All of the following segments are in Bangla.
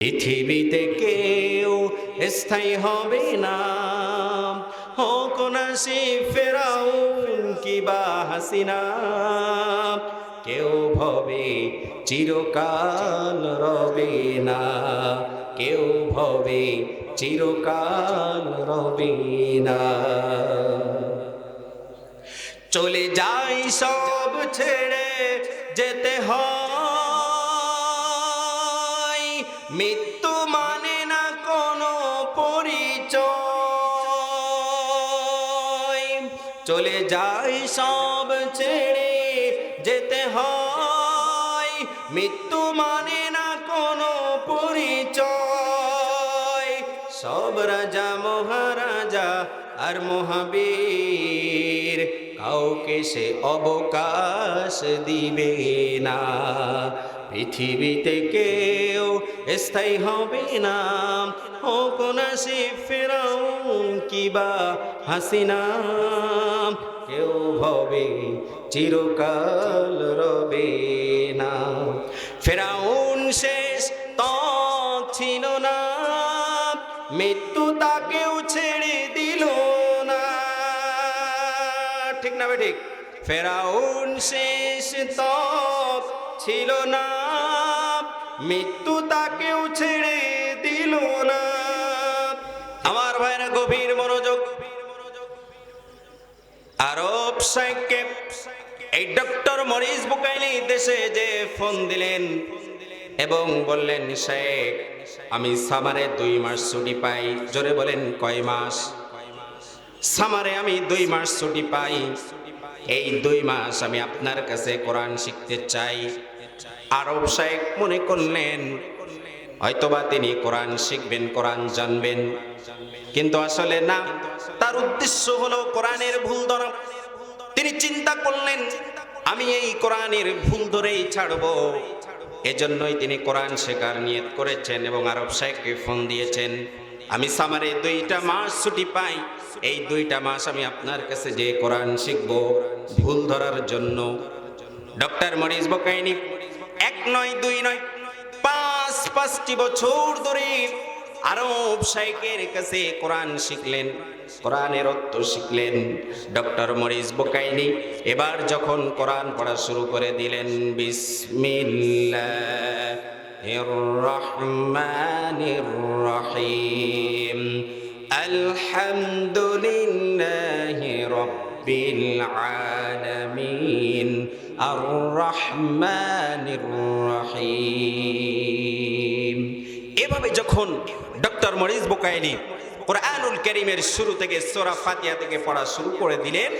পৃথিবীতে কেউ স্থায়ী হবে না, হোক না সে ফেরাউন কিবা হাসিনা। কেউ ভবে চিরকাল রবে না, কেউ ভবে চিরকাল রবে না। চলে যাই সব ছেড়ে যেতে হয়, মৃত্যু মানে না কোনো পরিচয়। চলে যাই সব ছেড়ে যেতে হয়, মৃত্যু মানে না কোনো পরিচয়। সব রাজা মহারাজা আর মহাবীর কাউকে সে অবকাশ দিবে না। পৃথিবীতে কেউ স্থায়ী হবে না, হোক না সে ফেরাউন কিবা হাসিনা। কেউ ভবে চিরকাল রবে না। ফেরাউন শেষ তক ছিল না, মৃত্যু তাকেও ছেড়ে দিল না। ঠিক না ঠিক? ফেরাউন শেষ তক ছিল না, মৃত্যু তাকেও ছেড়ে দিল না। আমার ভাইরা গভীর মনোযোগ। আরব শাইখকে এই ডক্টর মরিস বুকাইলি দেশে যে ফোন দিলেন এবং বললেন, শেখ আমি সামারে 2 মাস ছুটি পাই। জোরে বলেন, কয় মাস? সামারে আমি 2 মাস ছুটি পাই। এই 2 মাস আমি আপনার কাছে কোরআন শিখতে চাই। আরব শাইখ মনে করলেন হয়তোবা তিনি কোরআন শিখবেন, কোরআন জানবেন, কিন্তু আসলে না, তার উদ্দেশ্য হলো কোরআনের ভুল ধরা। তিনি চিন্তা করলেন আমি এই কোরআনের ভুল ধরেই ছাড়বো। এজন্যই তিনি কোরআন শেখার নিয়ত করেছেন এবং আরব শাইখকে ফোন দিয়েছেন, আমি সামারে 2টা মাস ছুটি পাই, এই 2টা মাস আমি আপনার কাছে যে কোরআন শিখবো ভুল ধরার জন্য। ডক্টর মরিস বুকাইলি 1 নয় 2 নয় 5টি বছর ধরে আরব শাইখের কাছে কোরআন শিখলেন, কোরআনের অর্থ শিখলেন। ডক্টর মরিস বুকাইলি এবার যখন কোরআন পড়া শুরু করে দিলেন, বিসমিল্লাহির রহমানির রহিম, আলহামদুলিল্লাহি রাব্বিল আলামিন, আর রহমানির রহিম। এভাবে যখন ডক্টর মরিস বুকাইলি কোরআনুল কারীমের শুরু থেকে সূরা ফাতিহা থেকে পড়া শুরু করে দিলেন,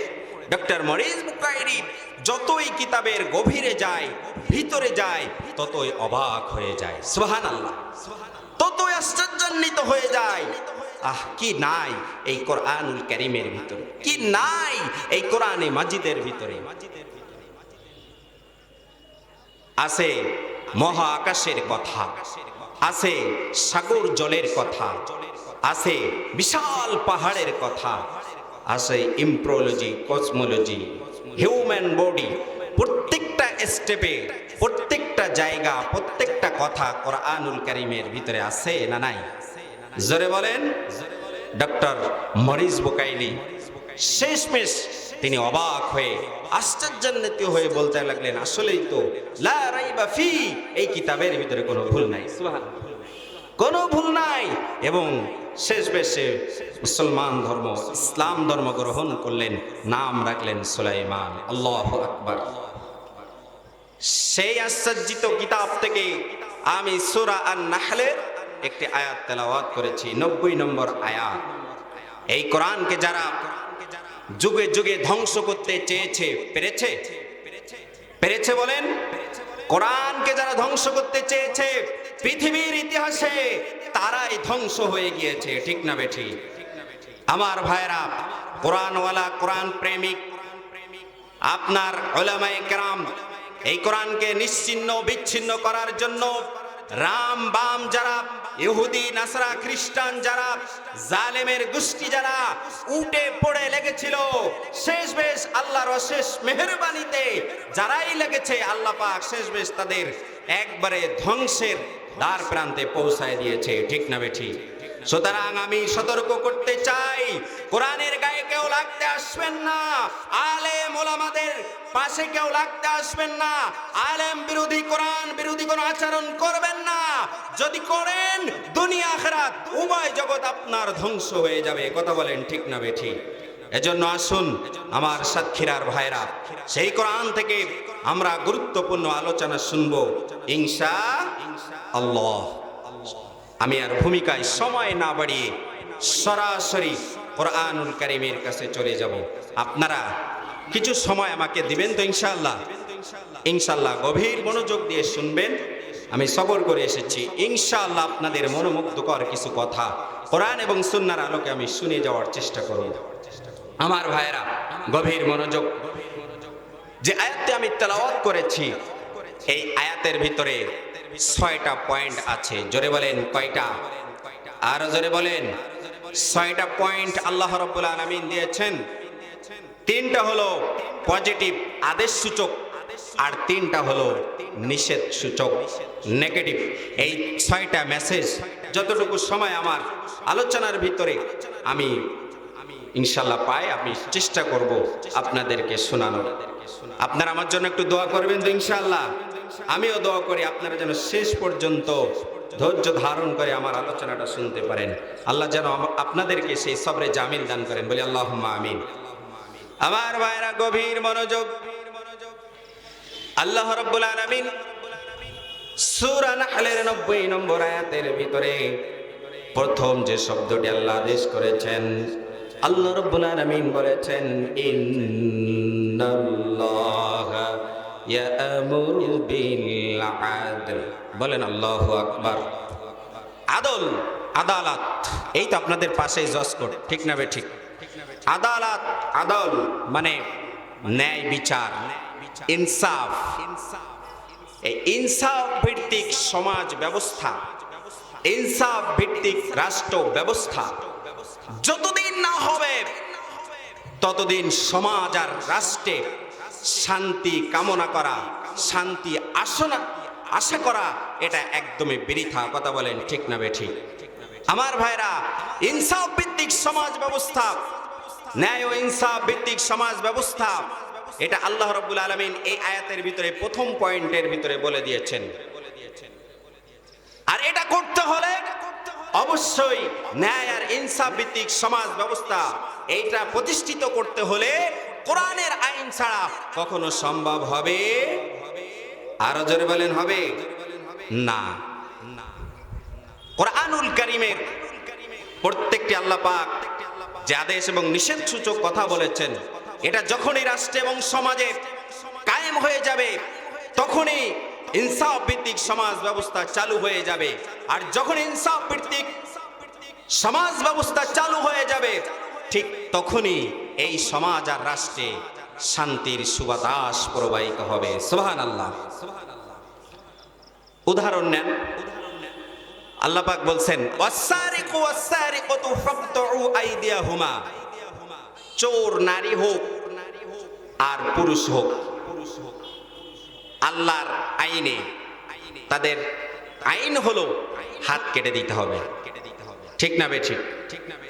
ডক্টর মরিস বুকাইলি যতই কিতাবের গভীরে যায়, ভিতরে যায়, ততই অবাক হয়ে যায়। সুবহানাল্লাহ। ততই আশ্চর্যান্বিত হয়ে যায়। কি নাই এই কোরআনুল কারীমের ভিতরে, কি নাই এই কোরআনে মাজিদের ভিতরে। আছে মহা আকাশের কথা, আছে সাগর জলের কথা, আছে বিশাল পাহাড়ের কথা, আছে ইমপ্রোলজি, কসমোলজি, হিউম্যান বডি। প্রত্যেকটা স্টেপে, প্রত্যেকটা জায়গা, প্রত্যেকটা কথা কোরআনুল কারীমের ভিতরে আছে না নাই? জোরে বলেন। ডক্টর মরিস বুকাইলি শেষমেশ তিনি অবাক হয়ে, আশ্চর্যান্বিত হয়ে বলতে লাগলেন, আসলেই তো লা রাইবা ফি, এই কিতাবের ভিতরে কোনো ভুল নাই। সুবহানাল্লাহ, কোনো ভুল নাই। এবং শেষমেশে মুসলমান ধর্ম, ইসলাম ধর্ম গ্রহণ করলেন, নাম রাখলেন সুলাইমান। আল্লাহু আকবার। সেই আশ্চর্যিত কিতাব থেকে আমি সূরা আন-নাহলের একটি আয়াত তেলাওয়াত করেছি, 90 নম্বর আয়াত। এই কোরআনকে যারা যুগে যুগে ধ্বংস করতে চেয়েছে, পেরেছে? পেরেছে বলেন? কোরআনকে যারা ধ্বংস করতে চেয়েছে পৃথিবীর ইতিহাসে, তারাই ধ্বংস হয়ে গিয়েছে। ঠিক না বেঠি? আমার ভাইরা, কোরআনওয়ালা, কোরআন প্রেমিক, আপনার উলামায়ে কেরাম এই কোরআনকে নিশ্চিহ্ন বিচ্ছিন্ন করার জন্য রাম বাম যারা, ইহুদি নাসারা খ্রিস্টান যারা, জালেমের গোষ্ঠী যারা উঠে পড়ে লেগেছিল, শেষমেশ আল্লাহর অশেষ মেহেরবানিতে যারাই লেগেছে, আল্লাহ পাক শেষমেশ তাদের একবারে ধ্বংসের দ্বার প্রান্তে পৌঁছায় দিয়েছে, ঠিক না বেঠিক? সুতরাং আমি সতর্ক করতে চাই, কোরআনের গায়ে কেউ লাগতে আসবেন না, আলেম ওলামাদের পাশে কেউ লাগতে আসবেন না, আলেম বিরোধী কোরআন বিরোধী কোনো আচরণ করবেন না। যদি করেন দুনিয়া আখিরাত উভয় জগৎ আপনার ধ্বংস হয়ে যাবে। কথা বলেন ঠিক না বেঠিক? এজন্য আসুন আমার সাতক্ষীরার ভাইরা, সেই কোরআন থেকে আমরা গুরুত্বপূর্ণ আলোচনা শুনবো ইনশাআল্লাহ। আমি আর ভূমিকায় সময় না বাড়িয়ে সরাসরি কোরআনুল কারীমের কাছে চলে যাব। আপনারা কিছু সময় আমাকে দিবেন তো ইনশাআল্লাহ? ইনশাআল্লাহ গভীর মনোযোগ দিয়ে শুনবেন। আমি সবর করে এসেছি ইনশাআল্লাহ আপনাদের মনোমুগ্ধকর কিছু কথা কোরআন এবং সুন্নাহর আলোকে আমি শুনে যাওয়ার চেষ্টা করব। আমার ভাইরা গভীর মনোযোগ। যে আয়াতটি আমি তেলাওয়াত করেছি, এই আয়াতের ভিতরে 6টা পয়েন্ট আছে। জোরে বলেন কয়টা? আর জোরে বলেন। 6টা পয়েন্ট আল্লাহ রাব্বুল আলামিন দিয়েছেন। 3টা হলো পজিটিভ আদেশ সূচক, আর 3টা হলো নিষেধ সূচক নেগেটিভ। এই 6টা মেসেজ যতটুকু সময় আমার আলোচনার ভিতরে আমি ইনশাআল্লাহ পাই, আমি চেষ্টা করব আপনাদেরকে শোনানোর। আপনারা আমার জন্য একটু দোয়া করবেন তো ইনশাআল্লাহ? আমিও দোয়া করি আপনারা যেন শেষ পর্যন্ত ধৈর্য ধারণ করে আমার আলোচনাটা শুনতে পারেন। আল্লাহ যেন আপনাদেরকে সেই সবরে জামিল দান করেন, বলি আল্লাহুম্মা আমিন। আমার ভাইরা গভীর মনোযোগ। আল্লাহ রাব্বুল আলামিন সূরা নাহলের 90 নম্বর আয়াতের ভিতরে প্রথম যে শব্দটি আল্লাহ আদেশ করেছেন, আল্লাহ রাব্বুল আলামিন বলেছেন ইন্নাল্লাহা ইয়া'মুরু বিল আদল। বলেন আল্লাহু আকবার। আদল, আদালত, এই তো আপনাদের পাশেই জজ কোর্ট, ঠিক না বেঠিক? আদালত, আদল মানে ন্যায় বিচার, ইনসাফ। এই ইনসাফ ভিত্তিক সমাজ ব্যবস্থা, ইনসাফ ভিত্তিক রাষ্ট্র ব্যবস্থা যতদিন না হবে ততদিন সমাজ আর রাষ্ট্রে শান্তি কামনা করা, শান্তি আশা করা এটা একদমই বৃথা। কথা বলেন ঠিক না বেঠিক? আমার ভাইরা ইনসাফ ভিত্তিক সমাজ ব্যবস্থা, ন্যায় ও ইনসাফ ভিত্তিক সমাজ ব্যবস্থা, এটা আল্লাহ রাব্বুল আলামিন এই আয়াতের ভিতরে প্রথম পয়েন্টের ভিতরে বলে দিয়েছেন। আর এটা করতে হলে অবশ্যই ন্যায় আর ইনসাফ ভিত্তিক সমাজ ব্যবস্থা এইটা প্রতিষ্ঠিত করতে হলে কোরআনের আইন ছাড়া কখনো সম্ভব হবে? আরো জোরে বলেন হবে না। কোরআনুল কারীমের প্রত্যেকটি আল্লাহ পাক যে আদেশ এবং নিষেধ সূচক কথা বলেছেন, এটা যখনই রাষ্ট্র এবং সমাজে কায়েম হয়ে যাবে তখনই ইনসাফ ভিত্তিক সমাজ ব্যবস্থা চালু হয়ে যাবে। আর যখন ইনসাফ ভিত্তিক সমাজ ব্যবস্থা চালু হয়ে যাবে ঠিক তখনই এই সমাজ আর রাষ্ট্রে শান্তির সুবাতাস প্রবাহিত হবে। সুবহানাল্লাহ। উদাহরণ নেন, আল্লাহ পাক বলছেন ওয়াসারিকু ওয়াসারিকাতু ফাকতউ আইদিয়াহুমা। চোর নারী হোক আর পুরুষ হোক, আল্লাহর আইনে তাদের আইন হলো হাত কেটে দিতে হবে, ঠিক না বেঠিক?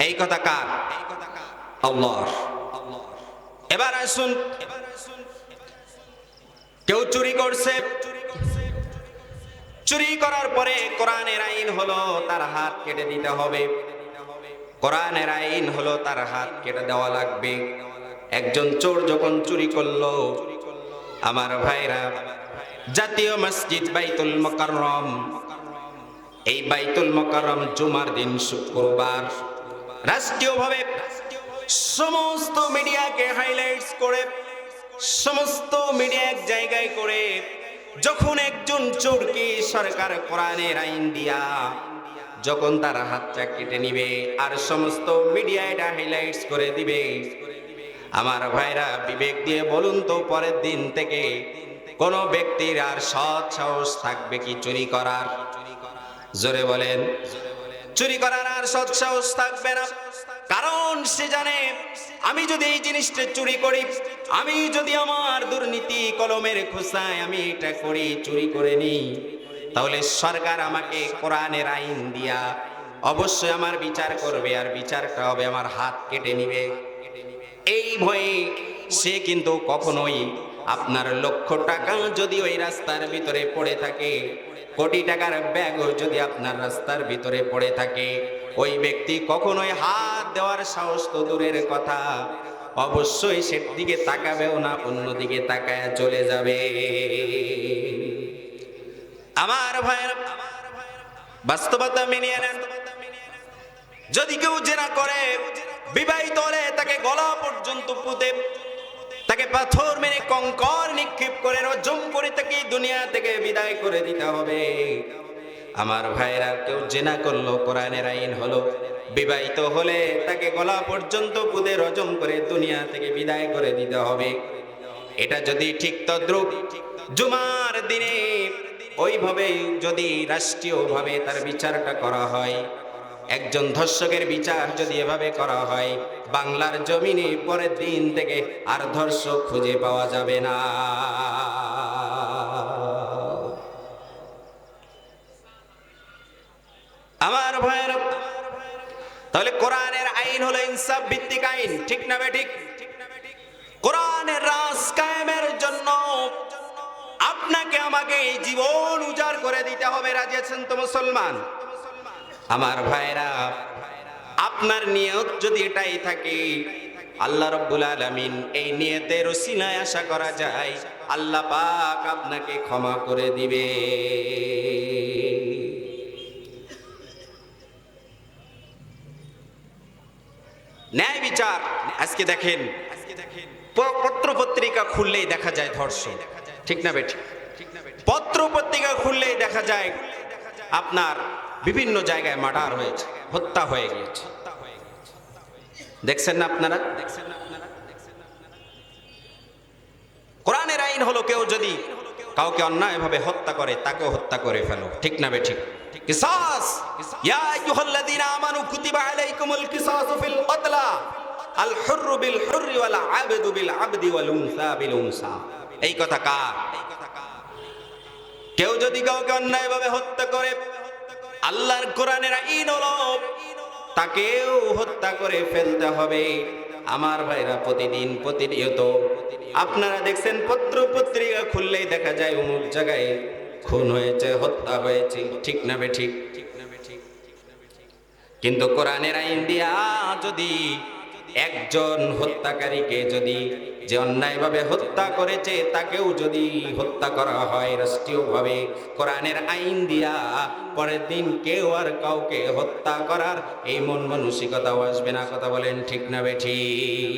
এই কথা কার? আল্লাহর। এবার আসুন, কেউ চুরি করছে, চুরি করার পরে কোরআনের আইন হলো তার হাত কেটে দিতে হবে। কোরআনের আইন হলো তার হাত কেটে দেওয়া লাগবে। একজন চোর যখন চুরি করলো, আমার ভাইরা, জাতীয় মসজিদ বাইতুল মুকাররম, এই বাইতুল মুকাররম জুমার দিন শুক্রবার রাষ্ট্রীয়ভাবে সমস্ত মিডিয়াকে হাইলাইটস করে, সমস্ত মিডিয়া এক জায়গায় করে যখন একজন চোরকে সরকার কোরআনের আইন দিয়া যখন তার হাতটা কেটে নিবে আর সমস্ত মিডিয়া এটা হাইলাইটস করে দিবে, আমার ভাইরা বিবেক দিয়ে বলুন তো পরের দিন থেকে কোন ব্যক্তির আর সৎ সাহস থাকবে কি চুরি করার? জোরে বলেন। চুরি করার আর সৎ সাহস থাকবে না। কারণ সে জানে আমি যদি এই জিনিসটা চুরি করি, আমি যদি আমার দুর্নীতি কলমের খোসায় আমি এটা করি, চুরি করে নিই, তাহলে সরকার আমাকে কোরআনের আইন দিয়া অবশ্যই আমার বিচার করবে, আর বিচারটা হবে আমার হাত কেটে নিবে। এই ভয়ে সে কিন্তু কখনোই আপনার লক্ষ টাকা যদি ওই রাস্তার ভিতরে পড়ে থাকে, কোটি টাকার ব্যাগও যদি আপনার রাস্তার ভিতরে পড়ে থাকে, ওই ব্যক্তি কখনোই হাত দেওয়ার সাহস তো দূরের কথা, অবশ্যই সেদিকে তাকাবেও না, অন্যদিকে তাকায় চলে যাবে। আমার ভাইয়ের বাস্তবতা মেনে নেন। যদি কেউ জেনা করে, বিবাহিত হলে তাকে গলা পর্যন্ত পুঁতে, তাকে পাথর মেরে কঙ্কর নিক্ষেপ করে রজম করে তাকে দুনিয়া থেকে বিদায় করে দিতে হবে। আমার ভাইরা, কেউ জেনা করলো, কোরআনের আইন হলো বিবাহিত হলে তাকে গলা পর্যন্ত পুঁতে রজম করে দুনিয়া থেকে বিদায় করে দিতে হবে। এটা যদি ঠিক তদ্রুপ জুমার দিনে ওইভাবে যদি রাষ্ট্রীয়ভাবে তার বিচারটা করা হয়, একজন ধর্ষকের বিচার যদি এভাবে করা হয়, বাংলার জমিনে পরের দিন থেকে আর ধর্ষক খুঁজে পাওয়া যাবে না। আমার ভাইয়েরা, তাহলে কোরআনের আইন হলো ইনসাফ ভিত্তিক আইন, ঠিক না বেঠিক? কোরআনের রাজ কায়েমের জন্য আপনাকে আমাকে জীবন উজাড় করে দিতে হবে। রাজি আছেন তো মুসলমান? আমার ভাইরা, আপনার নিয়ত যদি এটাই থাকে, আল্লাহ রাব্বুল আলামিন এই নিয়তের ওসিলায় আশা করা যায় আল্লাহ পাক আপনাকে ক্ষমা করে দিবে। ন্যায় বিচার আজকে দেখেন, পত্র পত্রিকা খুললেই দেখা যায় ধর্ষণ, ঠিক না বেঠিক? পত্র পত্রিকা খুললেই দেখা যায় আপনার বিভিন্ন জায়গায় মার্ডার হয়েছে, হত্যা হয়ে গিয়েছে। দেখছেন না আপনারা? কোরআনের আইন হলো কেউ যদি কাউকে অন্যায়ভাবে হত্যা করে, তাকেও হত্যা করে ফেলো, ঠিক না বেঠিক? কিসাস, ইয়া আইয়ুহাল্লাযীনা আমানু কুতিবা আলাইকুমুল কিসাসু ফিল কতলা, আল হুররু বিল হুররি ওয়াল আবদু বিল আবদি ওয়াল উনসা বিল উনসা। এই কথা কার? কেউ যদি কাউকে অন্যায়ভাবে হত্যা করে, আল্লাহর কোরআনের আইন হলো তাকেও হত্যা করে ফেলতে হবে। আমার ভাইরা, প্রতিদিন প্রতিনিয়ত আপনারা দেখছেন পত্র পত্রিকা খুললেই দেখা যায় অমুক জায়গায় খুন হয়েছে, হত্যা হয়েছে, ঠিক না বেঠিক? কিন্তু কোরআনের আইন দিয়া যদি একজন হত্যাকারীকে যদি, যে অন্যায়ভাবে হত্যা করেছে, তাকেও যদি হত্যা করা হয় রাষ্ট্রীয়ভাবে কোরআনের আইন দিয়া, পরের দিন কেউ আর কাউকে হত্যা করার এই মন মানসিকতাও আসবে না। কথা বলেন, ঠিক না বেঠিক?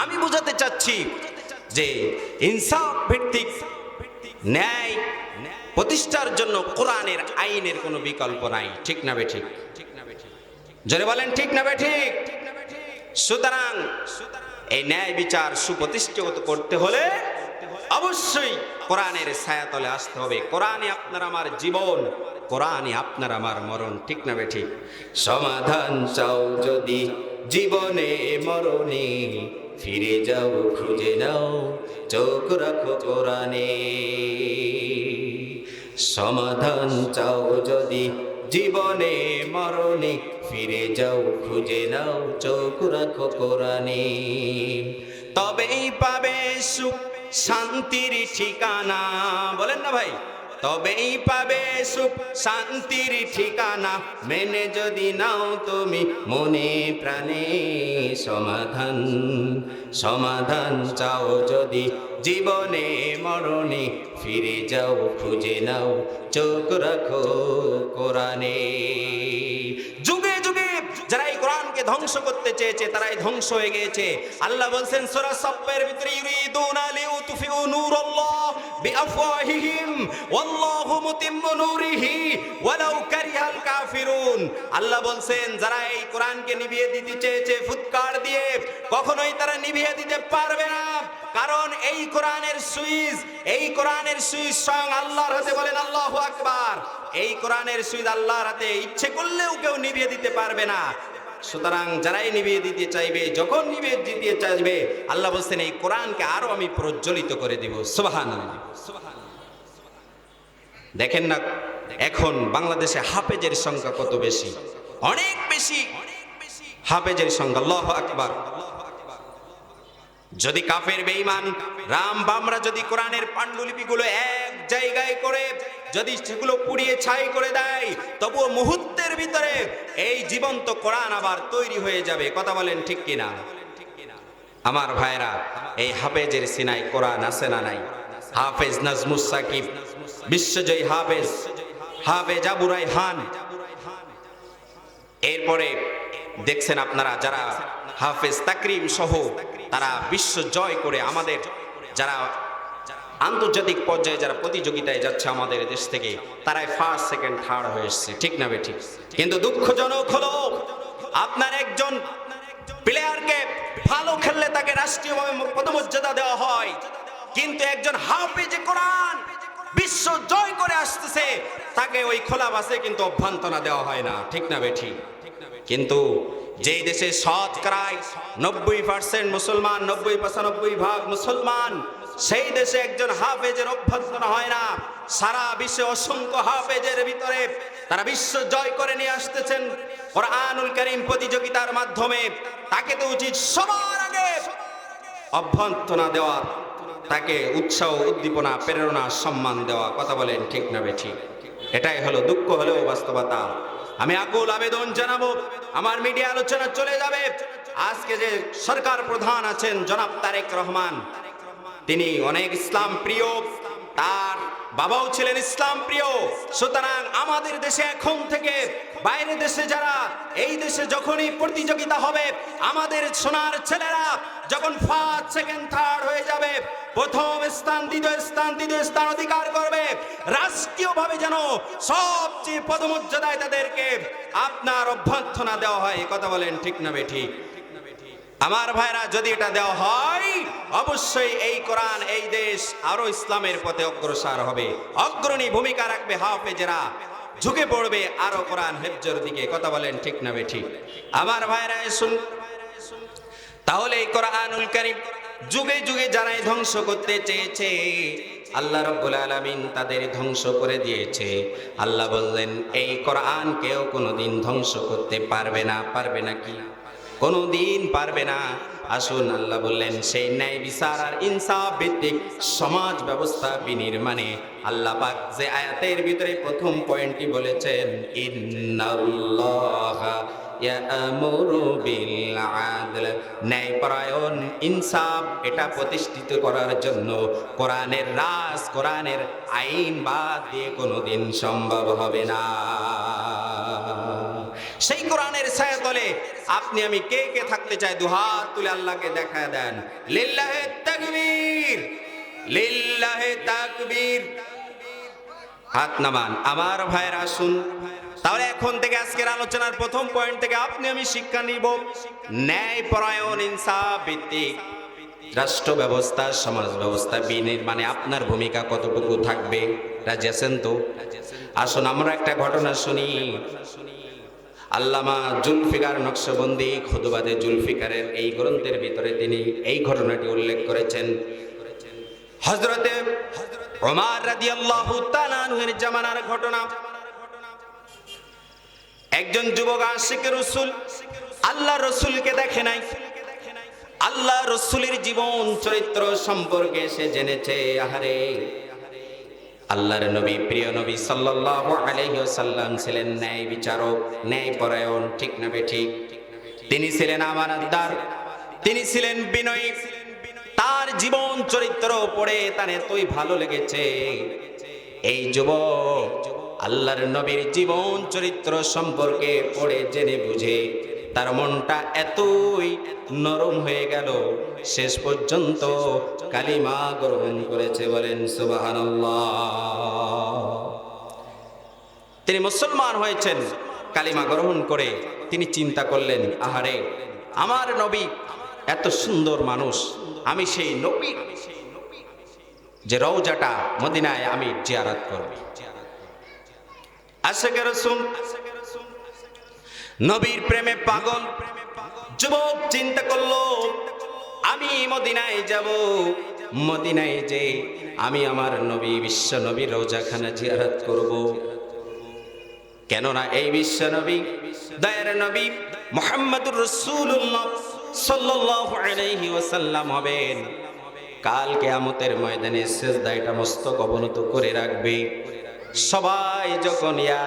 আমি বুঝাতে চাচ্ছি যে ইনসাফ ভিত্তিক ন্যায় প্রতিষ্ঠার জন্য কোরআনের আইনের কোনো বিকল্প নাই, ঠিক না বেঠিক? জোরে বলেন, ঠিক না বেঠিক? সুতরাং এই ন্যায় বিচার সুপ্রতিষ্ঠিত করতে হলে অবশ্যই কোরআনের ছায়াতলে আসতে হবে। কোরআনে আপনার আমার জীবন, কোরআনে আপনার আমার মরণ, ঠিক না বেঠিক? সমাধান চাও যদি জীবনে মরণে, ফিরে যাও খুঁজে নাও চোখ রাখো কোরআনে। সমাধান চাও যদি জীবনে মরণে, ফিরে যাও খুঁজে নাও চোখ রাখো কোরআনে। তবেই পাবে সুখ শান্তির ঠিকানা। বলেন না ভাই? তবেই পাবে সুখ শান্তির ঠিকানা, মেনে যদি নাও তুমি মনে প্রাণে। সমাধান, সমাধান চাও যদি জীবনে মরণে, ফিরে যাও খুঁজে নাও চোখ রাখো কোরআনে। যুগে যুগে যারা এই কোরআনকে ধ্বংস করতে চেয়েছে, তারাই ধ্বংস হয়ে গিয়েছে। আল্লাহ বলছেন সূরা সাফের ভিতরে, ইউরিদুনা লিউতফিউ নূরাল্লাহ বিআফওয়াহিহিম ওয়াল্লাহু মুতিম্মু নূরিহি ওয়ালাউ কারিহাল কাফিরুন। আল্লাহ বলছেন যারা এই কোরআনকে নিভিয়ে দিতে চেয়েছে ফুৎকার দিয়ে, কখনোই তারা নিভিয়ে দিতে পারবে না। কারণ এই কোরআনের সুইচ, এই কোরআনের সুইচ স্বয়ং আল্লাহর হাতে। বলেন আল্লাহু আকবার। এই কোরআনের সুইচ আল্লাহর হাতে, ইচ্ছে করলেও কেউ নিভিয়ে দিতে পারবে না। সুতরাং যারাই নিভিয়ে দিতে চাইবে, যখন নিভিয়ে দিতে চাইবে, আল্লাহ বলছেন এই কোরআনকে আরো আমি প্রজ্বলিত করে দিব। সুবহানাল্লাহ। দেখেন না এখন বাংলাদেশে হাফেজের সংখ্যা কত বেশি, অনেক বেশি হাফেজের সংখ্যা। আল্লাহু আকবার। যদি কাফের বেঈমান রাম বামরা যদি কোরআনের পাণ্ডুলিপিগুলো এক জায়গায় করে যদি সেগুলো পুড়িয়ে ছাই করে দেয়, তবুও মুহূর্তের ভিতরে এই জীবন্ত কোরআন আবার তৈরি হয়ে যাবে। কথা বলেন ঠিক কিনা? আমার ভাইরা, এই হাফেজের সিনায় কোরআন আছে না নাই? হাফেজ নাজমুস সাকিব, বিশ্বজয়ী হাফেজ, হাফেজ আবু রায়হান। এরপরে দেখছেন আপনারা যারা হাফেজ তাকরিম সহ তারা বিশ্ব জয় করে আমাদের যারা আন্তর্জাতিক পর্যায়ে যারা প্রতিযোগিতায় যাচ্ছে আমাদের দেশ থেকে, তারাই ফার্স্ট সেকেন্ড থার্ড হয়ে এসছে, ঠিক না বেঠিক? কিন্তু দুঃখজনক হলো আপনার একজন প্লেয়ারকে ভালো খেললে তাকে রাষ্ট্রীয়ভাবে পদমর্যাদা দেওয়া হয়, কিন্তু একজন হাফেজ কোরআন বিশ্ব জয় করে আসতেছে তাকে ওই খোলা বাসে কিন্তু অভ্যন্তরা দেওয়া হয় না, ঠিক না বেঠিক? কিন্তু যেই দেশে শতকরা 90% মুসলমান, 90-95% মুসলমান, সেই দেশে একজন হাফেজের অভ্যর্থনা হয় না। সারা বিশ্বে অসংখ্য হাফেজের ভিতরে তারা বিশ্ব জয় করে নিয়ে আসতেছেন কোরআনুল কারীম প্রতিযোগিতার মাধ্যমে। তাকে তো উচিত সবার আগে অভ্যর্থনা দেওয়া, তাকে উৎসাহ, উদ্দীপনা, প্রেরণা, সম্মান দেওয়া। কথা বলেন ঠিক না বেঠিক? এটাই হলো দুঃখ, হলেও বাস্তবতা। আমি আকুল আবেদন জানাবো, আমার মিডিয়া আলোচনা চলে যাবে। আজকে যে সরকার প্রধান আছেন জনাব তারেক রহমান, তিনি অনেক ইসলাম প্রিয়, তার বাবাও ছিলেন ইসলাম প্রিয়। সুতরাং আমাদের দেশে এখন থেকে বাইরের দেশে যারা, এই দেশে যখনই প্রতিযোগিতা হবে, আমাদের সোনার ছেলেরা যখন ফার্স্ট সেকেন্ড থার্ড হয়ে যাবে, প্রথম স্থান, দ্বিতীয় স্থান, তৃতীয় স্থান অধিকার করবে, রাষ্ট্রীয়ভাবে যেন সবচেয়ে পদমর্যাদায় তাদেরকে আপনার অভ্যর্থনা দেওয়া হয়। কথা বলেন ঠিক না বেঠিক? আমার ভাইরা, যদি এটা দেওয়া হয়, অবশ্যই এই কোরআন, এই দেশ আরো ইসলামের পথে অগ্রসর হবে, অগ্রণী ভূমিকা রাখবে হাফেজেরা, ঝুঁকে পড়বে আরো কোরআন হেফজের দিকে। কথা বলেন ঠিক না বেঠিক? আমার ভাইরা শুন, তাহলে এই কোরআনুল কারীম যুগে যুগে যারাই ধ্বংস করতে চেয়েছে, আল্লাহ রাব্বুল আলামিন তাদের ধ্বংস করে দিয়েছে। আল্লাহ বললেন এই কোরআন কেউ কোনোদিন ধ্বংস করতে পারবে না। পারবে না কি? কোনোদিন পারবে না। আসুন, আল্লাহ বললেন সেই ন্যায় বিচার আর ইনসাফ ভিত্তিক সমাজ ব্যবস্থা বিনির্মাণে আল্লাহ পাক যে আয়াতের ভিতরে প্রথম পয়েন্টটি বলেছেন, ইন্নাল্লাহা ইয়ামুরু বিল আদল, ন্যায়পরায়ণ, ইনসাফ, এটা প্রতিষ্ঠিত করার জন্য কোরআনের রাজ, কোরআনের আইন বাদ দিয়ে কোনোদিন সম্ভব হবে না। সেই কোরআনের ছায়াতলে আপনি আমি কে কে থাকতে চাই? দুহাত তুলে আল্লাহকে দেখা দেন। লিল্লাহে তাকবীর, লিল্লাহে তাকবীর। হাত নামান। আমার ভাইরা আসুন, তাহলে এখন থেকে আজকের আলোচনার প্রথম পয়েন্ট থেকে আপনি আমি শিক্ষা নিব, ন্যায়পরায়ণ, ইনসাফ ভিত্তিক রাষ্ট্র ব্যবস্থা, সমাজ ব্যবস্থা বিনির্মাণে আপনার ভূমিকা কতটুকু থাকবে? রাজি আছেন তো? আসুন আমরা একটা ঘটনা শুনি। আল্লামা জুলফিকার নকশবন্দি খুতবাতে জুলফিকারের এই গ্রন্থের ভিতরে তিনি এই ঘটনাটি উল্লেখ করেছেন। হযরতে ওমর রাদিয়াল্লাহু তাআলা আনহুর জামানার ঘটনা। একজন যুবক আশিক রাসূল আল্লাহ রাসূলকে দেখে নাই, আল্লাহ রাসূলের জীবন চরিত্র সম্পর্কে সে জেনেছে। আহারে, আল্লাহর নবী, প্রিয় নবী সাল্লাল্লাহু আলাইহি ওয়াসাল্লাম ছিলেন ন্যায় বিচারক, ন্যায়পরায়ণ, ঠিক না বেঠিক? তিনি ছিলেন আমানতদার, তিনি ছিলেন বিনয়ী। তার জীবন চরিত্র পড়ে তার এতই ভালো লেগেছে, এই যুবক আল্লাহর নবীর জীবন চরিত্র সম্পর্কে পড়ে জেনে বুঝে তার মনটা এতই নরম হয়ে গেল, শেষ পর্যন্ত কালিমা গ্রহণ করেছে। বলেন সুবহানাল্লাহ। তিনি মুসলমান হয়েছেন। কালিমা গ্রহণ করে তিনি চিন্তা করলেন, আহারে, আমার নবী এত সুন্দর মানুষ, আমি সেই নবীর যে রওজাটা মদিনায় আমি জিয়ারত করব। আশিকে রাসূল, নবীর প্রেমে পাগল যুবক চিন্তা করলো, আমি মদিনায় যাব, মদিনায় যে আমি আমার নবী বিশ্ব নবী রওজাখানা জিয়ারত করব। কেননা এই বিশ্ব নবী দয়ার নবী মুহাম্মদুর রাসূলুল্লাহ সাল্লাল্লাহু আলাইহি ওয়াসাল্লাম হবেন কাল কিয়ামতের ময়দানে সিজদায় এটা মস্তক অবনত করে রাখবে। সবাই যখন ইয়া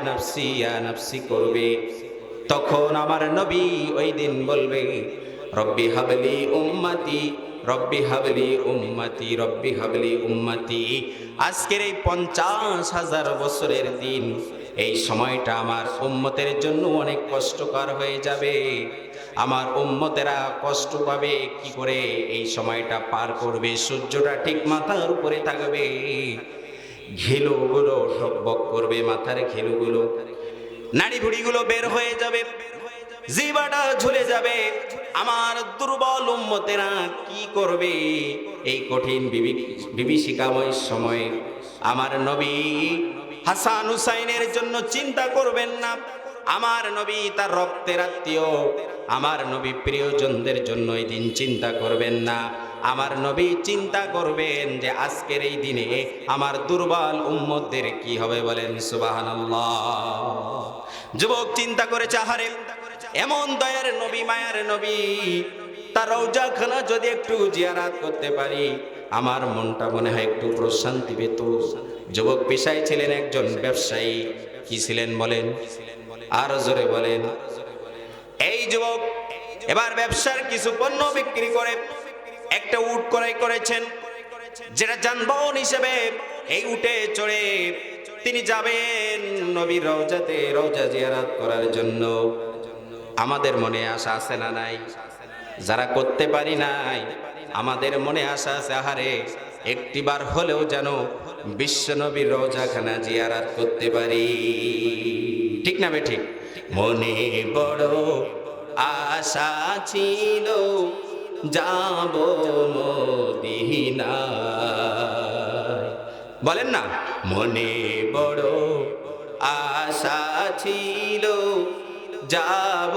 নাফসি করবে, তখন আমার নবী ওই দিন বলবে রব্বি হাবলি উম্মতি, রব্বি হাবলি উম্মতি, রব্বি হাবলি উম্মতি। আজকের এই 50,000 বছরের দিন, এই সময়টা আমার উম্মতের জন্য অনেক কষ্টকর হয়ে যাবে। আমার উম্মতেরা কষ্ট পাবে কি করে এই সময়টা পার করবে? সূর্যটা ঠিক মাথার উপরে থাকবে, ঘিলুগুলো টকবক করবে, মাথার ঘিলুগুলো, নাড়ি ভুড়িগুলো বের হয়ে যাবে, জিহ্বাটা ঝুলে যাবে। আমার দুর্বল উম্মতেরা কি করবে এই কঠিন বিভীষিকাময় সময়ে? আমার নবী হাসান হুসাইনের জন্য চিন্তা করবেন না, আমার নবী তার রক্তের আত্মীয়, আমার নবী প্রিয়জনদের জন্য এই দিন চিন্তা করবেন না। আমার নবী চিন্তা করবেন যে আজকের এই দিনে আমার দুর্বল উম্মতদের কি হবে। বলেন সুবহানাল্লাহ। যুবক চিন্তা করেছে, আহারে এমন দয়ার নবী, মায়ার নবী, তার রওজাখানা যদি একটু জিয়ারত করতে পারি, আমার মনটা মনে হয় একটু প্রশান্তি পেত। যুবক পেশায় ছিলেন একজন ব্যবসায়ী। কি ছিলেন বলেন? আর জোরে বলেন। এই যুবক এবার ব্যবসার কিছু পণ্য বিক্রি করে একটা উট ক্রয় করেছেন, যেটা যানবাহন হিসেবে এই উটে চড়ে তিনি যাবেন নবীর রওজাতে, রওজা জিয়ারত করার জন্য। আমাদের মনে আশা আছে না নাই? যারা করতে পারি নাই, আমাদের মনে আশা আছে, আহারে একটিবার হলেও যেন বিশ্ব নবীর রওজাখানা জিয়ারত করতে পারি। ঠিক না বেঠিক? মনে বড় আশা ছিল যাব মদিনায়। বলেন না, মনে বড় আশা ছিল যাব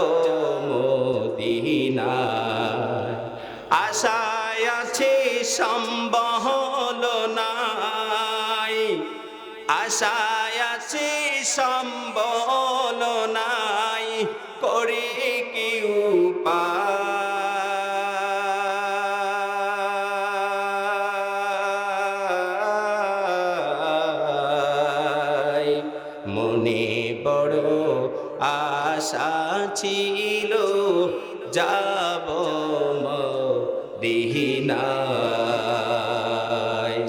মদিনায়। আশায় আছে সম্বল নাই, আশায় আছে সম্বল নাই, করে কি উপায়। মনে বড় আশা ছিল যাব মদিনায়।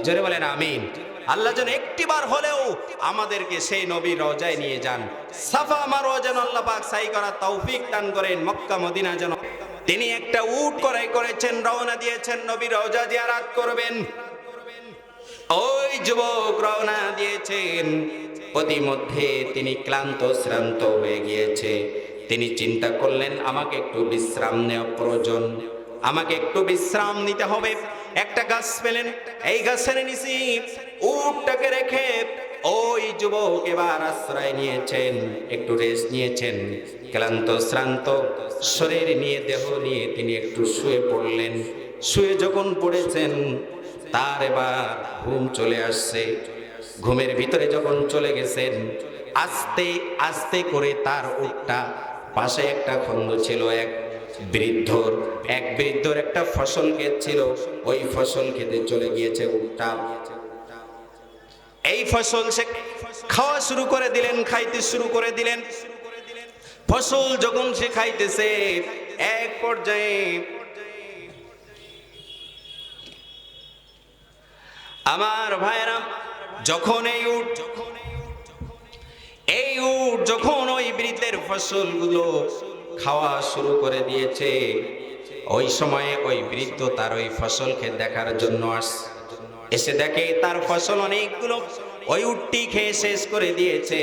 জোরে বলেন আমিন। আল্লাহ যেন একটিবার হলেও আমাদেরকে সেই নবীর রওজায় নিয়ে যান। সাফা মারওয়া যেন আল্লাহ পাক সাই করার তৌফিক দান করেন। মক্কা মদিনা যেন তিনি একটা উট ক্রয় করেছেন, রওনা দিয়েছেন নবীর রওজা জিয়ারত করবেন। ওই যুবক রওনা দিয়েছেন, প্রতিমধ্যে তিনি ক্লান্ত শ্রান্ত হয়ে গিয়েছে। তিনি চিন্তা করলেন আমাকে একটু বিশ্রাম নেওয়া প্রয়োজন, আমাকে একটু বিশ্রাম নিতে হবে। একটা গাছ পেলেন, এই গাছের নিচে উটটাকে রেখে ওই যুবক এবার আশ্রয় নিয়েছেন, একটু রেস্ট নিয়েছেন। ক্লান্ত শ্রান্ত শরীর নিয়ে, দেহ নিয়ে তিনি একটু শুয়ে পড়লেন। শুয়ে যখন পড়েছেন, তার এবার ঘুম চলে আসছে। ঘুমের ভিতরে যখন চলে গেছেন, আস্তে আস্তে করে তার উটটা, পাশে একটা খন্দ ছিল, এক বৃদ্ধর একটা ফসল ক্ষেত ছিল, ওই ফসল খেতে চলে গিয়েছে উটটা। এই ফসল সে খাওয়া শুরু করে দিলেন, খাইতে শুরু করে দিলেন। ফসল যখন সে খাইতেছে, এক পর্যায়ে আমার ভাইরা, যখন এই উট যখন ওই বৃদ্ধের ফসলগুলো খাওয়া শুরু করে দিয়েছে, ওই সময়ে ওই বৃদ্ধ তার ওই ফসলকে দেখার জন্য এসে দেখে তার ফসল অনেকগুলো ওই উটটি খেয়ে শেষ করে দিয়েছে।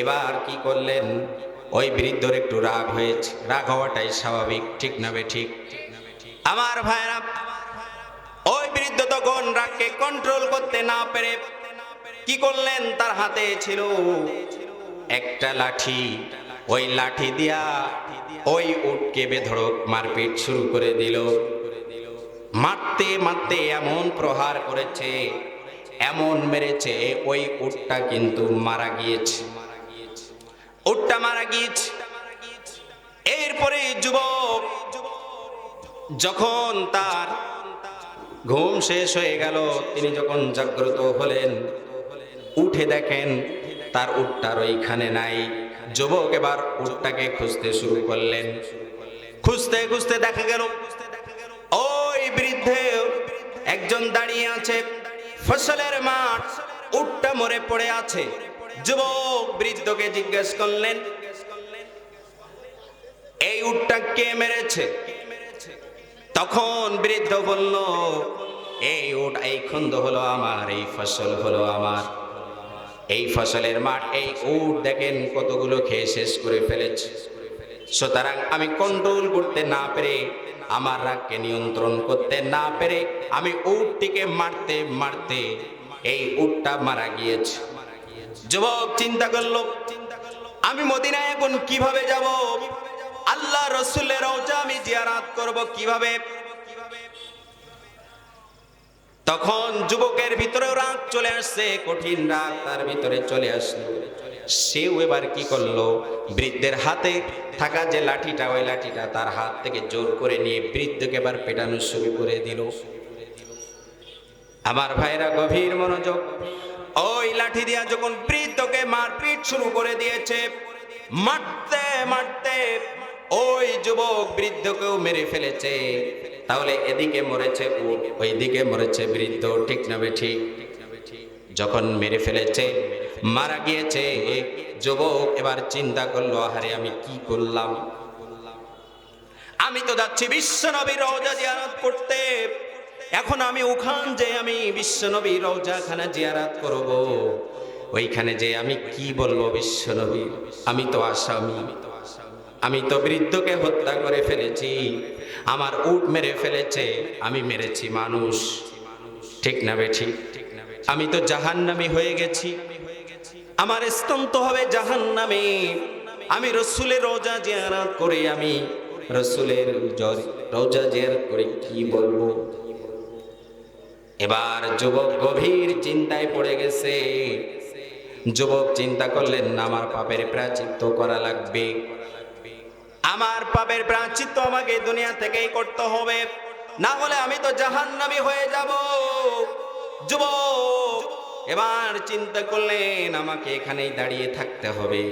এবার কি করলেন, ওই বৃদ্ধর একটু রাগ হয়েছে। রাগ হওয়াটাই স্বাভাবিক, ঠিক না ঠিক? আমার ভাইরা, ওই বৃদ্ধ তখন রাগকে কন্ট্রোল করতে না পেরে কি করলেন, তার হাতে ছিল একটা লাঠি। ওই লাঠি দিয়া ওই উটকে বেধড়ক মারপিট শুরু করে দিল। মারতে মারতে এমন প্রহার করেছে, এমন মেরেছে, ওই উটটা কিন্তু মারা গিয়েছে, উটটা মারা গিয়েছে। এরপরে যুবক যখন তার ঘুম শেষ হয়ে গেল, তিনি যখন জাগ্রত হলেন, উঠে দেখেন তার উটটার ওইখানে নাই। যুবক এবার উটটাকে খুঁজতে শুরু করলেন। খুঁজতে খুঁজতে দেখা গেল ওই বৃদ্ধে একজন দাঁড়িয়ে আছে, ফসলের মাঠ, উটটা মরে পড়ে আছে। যুবক বৃদ্ধকে জিজ্ঞেস করলেন, এই উটটা কে মেরেছে? তখন বৃদ্ধ বলল, এই উট, এই খন্দ হলো আমার, এই ফসল হলো আমার, এই ফসলের মাঠ, এই উট দেখেন কতগুলো খেয়ে শেষ করে ফেলেছে। সুতরাং আমি কন্ট্রোল করতে না পেরে, আমার রাগকে নিয়ন্ত্রণ করতে না পেরে আমি উটটিকে মারতে মারতে এই উটটা মারা গিয়েছে। যুবক চিন্তা করলো, আমি মদিনায় এখন কিভাবে যাব? আল্লাহ রসুলের রওজা আমি জিয়ারত করব কিভাবে? তখন যুবকের ভিতরে রাগ চলে আসছে, কঠিন রাগ তার ভিতরে চলে আসলো। সেও এবার কি করলো, বৃদ্ধের হাতে থাকা যে লাঠিটা, ওই লাঠিটা তার হাত থেকে জোর করে নিয়ে বৃদ্ধকে এবার পেটানো শুরু করে দিল। আমার ভাইরা গভীর মনোযোগ, ওই লাঠি দিয়া যখন বৃদ্ধকে মারপিট শুরু করে দিয়েছে, মারতে মারতে ওই যুবক বৃদ্ধকেও মেরে ফেলেছে। তাহলে এদিকে মরেছে উট, ওইদিকে মরেছে বৃদ্ধ, ঠিক না বেঠিক? যখন মেরে ফেলেছে, মারা গিয়েছে, যুবক এবার চিন্তা করলো, আহারে আমি কি করলাম? আমি তো যাচ্ছি বিশ্বনবীর রওজা জিয়ারত করতে, এখন আমি ওখান যে আমি বিশ্বনবীর রওজাখানা জিয়ারত করব, ওইখানে যে আমি কি বলবো বিশ্বনবীর? আমি তো আসামি, আমি তো বৃদ্ধকে হত্যা করে ফেলেছি, আমার উট মেরে ফেলেছে, আমি মেরেছি মানুষ, ঠিক না বেঠিক? আমি তো জাহান্নামী হয়ে গেছি, আমার স্থান তো হবে জাহান্নামে। আমি রসুলের রওজা জিয়ারত করে, আমি রসুলের রওজা জিয়ারত করে কি বলবো? এবার যুবক গভীর চিন্তায় পড়ে গেছে। যুবক চিন্তা করলেন, আমার পাপের প্রায়শ্চিত্ত করা লাগবে, আমার পাপের প্রায়শ্চিত্ত আমাকে দুনিয়া থেকেই করতে হবে, না হলে আমি তো জাহান্নামী হয়ে যাব। যুবক এবার চিন্তা করলেন, আমাকে এখানেই দাঁড়িয়ে থাকতে হবে,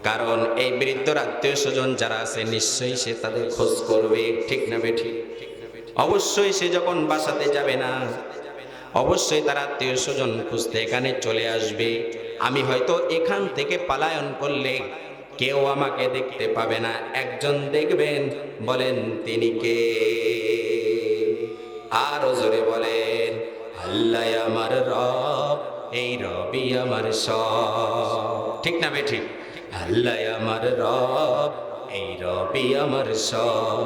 কারণ এই বৃদ্ধ আত্মীয় স্বজন যারা আছে নিশ্চয়ই সে তাদের খোঁজ করবে, ঠিক না বেঠিক? অবশ্যই সে যখন বাসাতে যাবে না, অবশ্যই তার আত্মীয় স্বজন খুঁজতে এখানে চলে আসবে। আমি হয়তো এখান থেকে পালায়ন করলে কেউ আমাকে দেখতে পাবে না, একজন দেখবেন, বলেন তিনি কে? আরো জোরে বলেন, আল্লাহ আমার রব, এই রবি আমার সব, ঠিক না বেঠিক? আল্লাহ আমার রব, এই রবি আমার সব,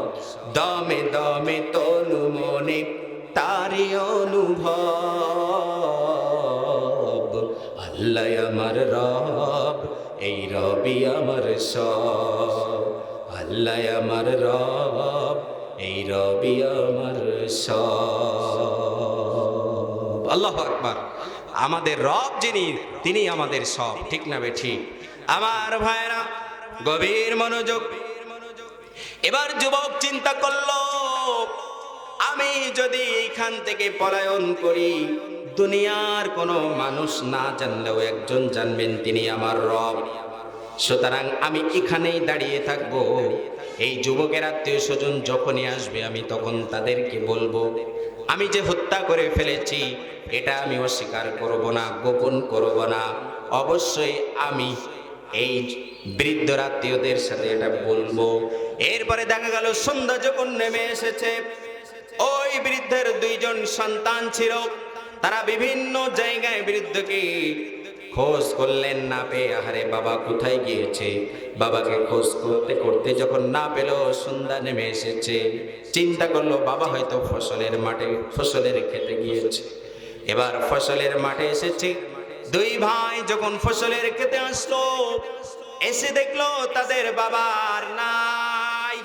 দমে দমে তনু মনে তারি অনুভব। আল্লাহ আমার রব, এই রবি আমার সব, আল্লাহ আমার রব, এই রবি আমার সব। আল্লাহু আকবার। আমাদের রব যিনি, তিনি আমাদের সব, ঠিক না বেঠিক? আমার ভাইরা গভীর মনোযোগ। এবার যুবক চিন্তা করলো, আমি যদি এইখান থেকে পলায়ন করি, দুনিয়ার কোনো মানুষ না জানলেও একজন জানবেন তিনি আমার রব, সুতরাং আমি এখানেই দাঁড়িয়ে থাকবো। এই যুবকের আত্মীয় স্বজন যখনই আসবে, আমি তখন তাদেরকে বলবো, আমি যে হত্যা করে ফেলেছি এটা আমি অস্বীকার করব না, গোপন করব না, অবশ্যই আমি এই বৃদ্ধ আত্মীয়দের সাথে এটা বলবো। এরপরে দেখা গেল সন্ধ্যা যখন নেমে এসেছে, ওই বৃদ্ধের দুইজন সন্তান ছিল, তারা বিভিন্ন জায়গায় বৃদ্ধকে খোঁজ করলেন, না পেয়ে আহারে বাবা কোথায় গিয়েছে, বাবাকে খোঁজ করতে করতে যখন না পেল, সন্ধ্যা নেমে এসেছে, চিন্তা করলো বাবা হয়তো ফসলের মাঠে, ফসলের খেতে গিয়েছে। এবার ফসলের মাঠে এসেছে, দুই ভাই যখন ফসলের খেতে আসলো, এসে দেখলো তাদের বাবা আর নাই।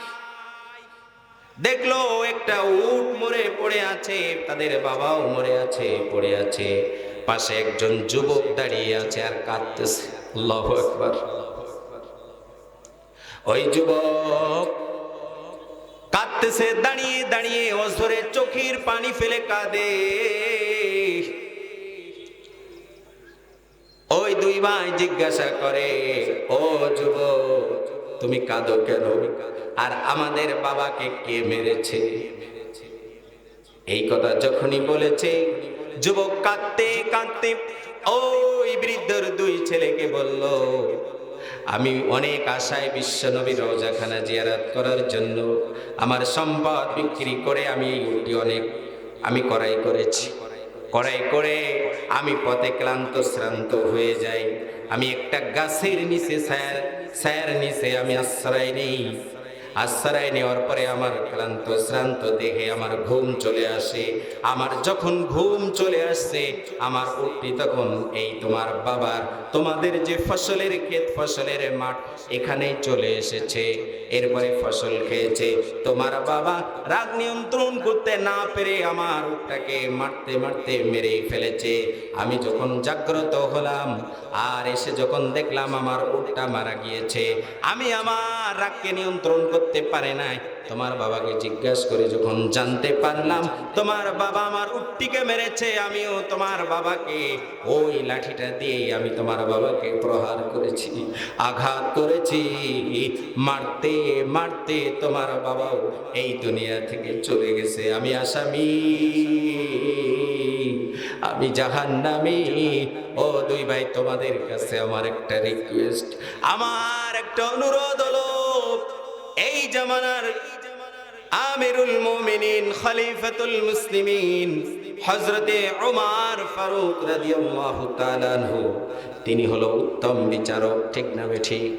দেখলো একটা উট মরে পড়ে আছে, তাদের বাবাও মরে আছে, পড়ে আছে। পাশে একজন যুবক দাঁড়িয়ে আছে আর কাঁদতেছে। আল্লাহু আকবার। ওই যুবক কাঁদতেছে, দাঁড়িয়ে দাঁড়িয়ে অঝরে চোখের পানি ফেলে কাঁদে। ওই দুই ভাই জিজ্ঞাসা করে, ও যুবক তুমি কাঁদো কেন? আর আমাদের বাবাকে কে মেরেছে? এই কথা যখনই বলেছে, যুবক কাঁদতে কাঁদতে ওই বৃদ্ধর দুই ছেলেকে বলল, আমি অনেক আশায় বিশ্ব নবীর রওজাখানা জিয়ারত করার জন্য আমার সম্পদ বিক্রি করে আমি এই উটটি আমি ক্রয় করেছি। ক্রয় করে আমি পথে ক্লান্ত শ্রান্ত হয়ে যাই। আমি একটা গাছের নিচে ছায়ার নিচে আমি আশ্রয় নেই। আশ্রয় নেওয়ার পরে আমার ক্লান্ত শ্রান্ত দেখে আমার ঘুম চলে আসে। আমার যখন ঘুম চলে আসছে, আমার উটটি তখন এই তোমার বাবার, তোমাদের যে ফসলের ক্ষেত, ফসলের মাঠ, এখানেই চলে এসেছে। এরপরে ফসল খেয়েছে। তোমার বাবা রাগ নিয়ন্ত্রণ করতে না পেরে আমার উটটাকে মারতে মারতে মেরেই ফেলেছে। আমি যখন জাগ্রত হলাম আর এসে যখন দেখলাম আমার উটটা মারা গিয়েছে, আমি আমার রাগকে নিয়ন্ত্রণ করতে পারে নাই। তোমার বাবাকে জিজ্ঞাসা করে যখন জানতে পারলাম তোমার বাবা আমার উটটিকে মেরেছে, আমিও তোমার বাবাকে ওই লাঠিটা দিয়ে আমি তোমার বাবাকে প্রহার করেছি, আঘাত করেছি। মারতে মারতে তোমার বাবাও এই দুনিয়া থেকে চলে গেছে। আমি আসামি, আমি জাহান্নামী। ও দুই ভাই, তোমাদের কাছে আমার একটা রিকোয়েস্ট, আমার একটা অনুরোধ হলো, এই জামানার আমিরুল মুমিনিন খলিফাতুল মুসলিমিন হযরতে ওমর ফারুক রাদিয়াল্লাহু তাআলা আনহু, তিনি হলো উত্তম বিচারক, ঠিক না বেঠিক?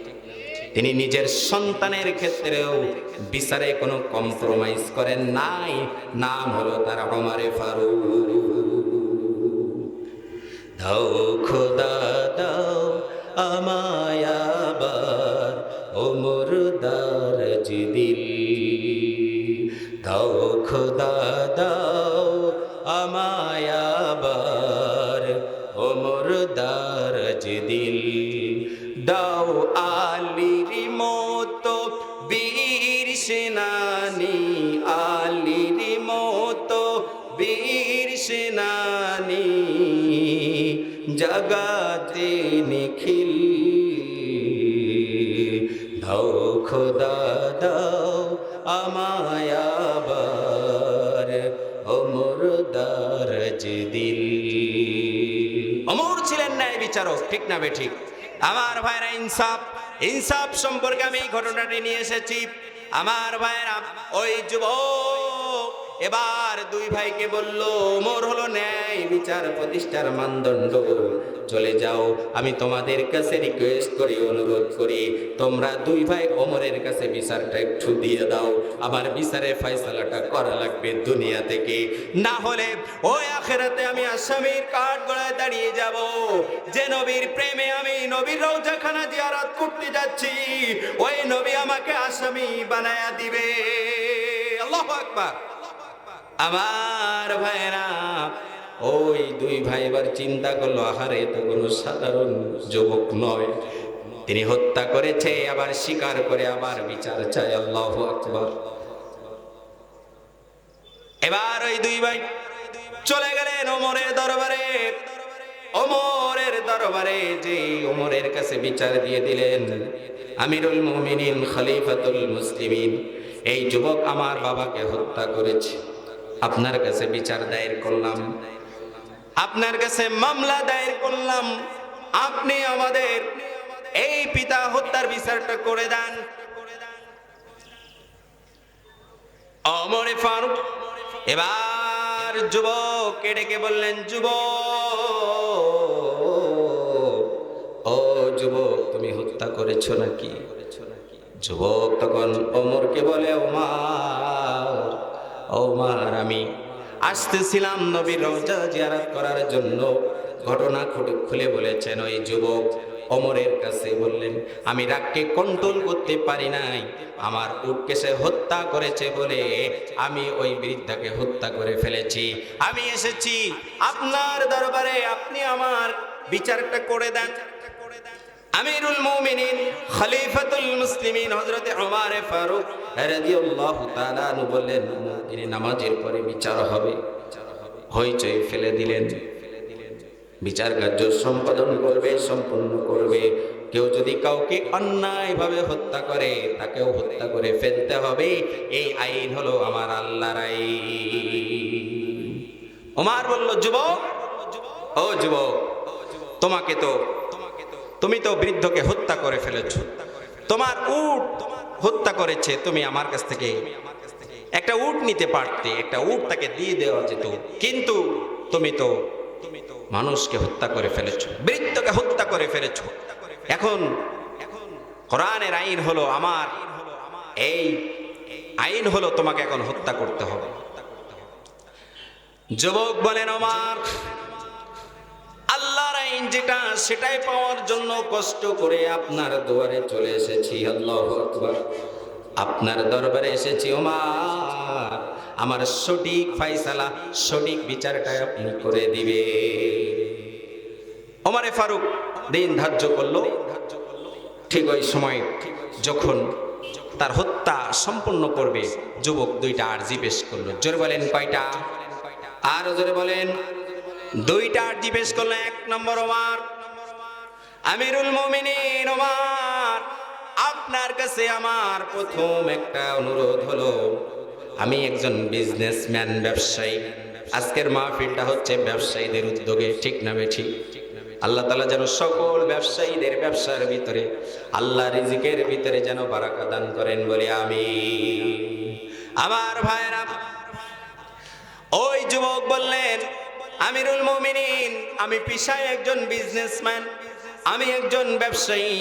তিনি নিজের সন্তানের ক্ষেত্রেও বিচারে কোনো কম্প্রোমাইজ করেন নাই। নাম হলো তার ওমরে ফারুক। দাও খোদা দাও আমায় আবার ওমর দারাজ দিল, দাও খোদা দাও আমায় আবার ওমর দারাজ দিল, দাও আলীর মতো বীর সেনানি, আলীর মতো বীর সেনানি, জগাতে নিখিল, দাও খোদা দাও আমায় আবার ওমর দারাজ দিল। ওমর ছিলেন ন্যায় বিচারক, ঠিক না বেঠিক? আমার ভাইরা, ইনসাফ সম্পর্কে আমি এই ঘটনাটি নিয়ে এসেছি। আমার ভাইরা, ওই যুবক এবার দুই ভাইকে বলল, ওমর হলো ন্যায় বিচার প্রতিষ্ঠার মানদণ্ড, চলে যাও। আমি তোমাদের কাছে রিকোয়েস্ট করি, অনুরোধ করি, তোমরা দুই ভাই ওমরের কাছে বিচারটা একটু দিয়ে দাও। আমার বিচারের ফয়সালাটা করা লাগবে দুনিয়া থেকে, না হলে ওই আখিরাতে আমি আসামির কাঠ গড়ায় দাঁড়িয়ে যাব। যে নবীর প্রেমে আমি নবীর রওজাখানা জিয়ারত করতে যাচ্ছি, ওই নবী আমাকে আসামি বানায়া দিবে। আল্লাহু আকবার। আমার ভাইরা, ওই দুই ভাই এবার চিন্তা করলো, আহারে তো কোনো সাধারণ যুবক নয়, তিনি হত্যা করেছে, আবার স্বীকার করে আবার বিচার চায়। আল্লাহু আকবার। এবার ওই দুই ভাই চলে গেলেন ওমরের দরবারে। ওমরের দরবারে যে ওমরের কাছে বিচার দিয়ে দিলেন, আমিরুল মুমিনিন খলিফাতুল মুসলিমিন, এই যুবক আমার বাবাকে হত্যা করেছে, আপনার কাছে বিচার দায়ের করলাম, আপনার কাছে মামলা দায়ের করলাম, আপনি আমাদের এই পিতা হত্যার বিচারটা করে দেন। ওমর ফারুক এবার যুবককে ডেকে বললেন, ও যুবক, তুমি হত্যা করেছো নাকি? যুবক তখন ওমরকে বলে, ওমর, আমি আসতেছিলাম নবীর রওজা জিয়ারত করার জন্য। ঘটনা খুলে বলেছেন ওই যুবক। ওমরের কাছে বললেন, আমি রাগকে কন্ট্রোল করতে পারি নাই, আমার উটকে সে হত্যা করেছে বলে আমি ওই বৃদ্ধাকে হত্যা করে ফেলেছি। আমি এসেছি আপনার দরবারে, আপনি আমার বিচারটা করে দেন। আমিরুল মুমিনিন খলিফাতুল মুসলিমিন হযরত ওমর ফারুক রাদিয়াল্লাহু তাআলা আনহু বললেন, তিনি নামাজের পরে বিচার হবে। হইচই ফেলে দিলেন। বিচার কার্য সম্পাদন করবে, সম্পূর্ণ করবে। কেউ যদি কাউকে অন্যায়ভাবে হত্যা করে, তাকেও হত্যা করে ফেলতে হবে। এই আইন হলো আমার আল্লাহর আইন। ওমর বলল, যুবক, ও যুবক, তুমি তো বৃদ্ধকে হত্যা করে ফেলেছো, তোমার উট হত্যা করেছে, তুমি আমার কাছ থেকে একটা উট নিতে পারতে, একটা উট তাকে দিয়ে দেওয়া যেত, কিন্তু তুমি তো মানুষকে হত্যা করে ফেলেছো, বৃদ্ধকে হত্যা করে ফেলেছো। এখন কোরআনের আইন হলো, আমার এই আইন হলো, তোমাকে এখন হত্যা করতে হবে। যুবক বলেন, ওমর, আল্লাহর আইন যেটা সেটাই পাওয়ার জন্য কষ্ট করে আপনার দুয়ারে চলে এসেছি। আল্লাহু আকবার। আপনার দরবারে এসেছি ওমর, আমার সঠিক ফয়সালা, সঠিক বিচারটা আপনি করে দিবে। ওমরে ফারুক দিন ধার্য করলো। ঠিক ওই সময় যখন তার হত্যা সম্পূর্ণ করবে, যুবক দুইটা আরজি পেশ করলো। জোরে বলেন, কয়টা? আরো জোরে বলেন। দুইটা আরজি পেশ করলো। এক নম্বর, ওমর, আমিরুল মুমিনিন ওমর, আপনার কাছে আমার প্রথম একটা অনুরোধ হলো, আমি একজন বিজনেসম্যান, ব্যবসায়ী। আজকের মাহফিলটা হচ্ছে ব্যবসায়ীদের উদ্যোগে, ঠিক না বেঠিক? আল্লাহ তাআলা যেন সকল ব্যবসায়ীদের ব্যবসার ভিতরে, আল্লাহ রিজিকের ভিতরে যেন বারাকা দান করেন, বলি আমিন। আমার ভাইরা, ওই যুবক বললেন, আমিরুল মুমিনিন, আমি পেশায় একজন বিজনেসম্যান, আমি একজন ব্যবসায়ী।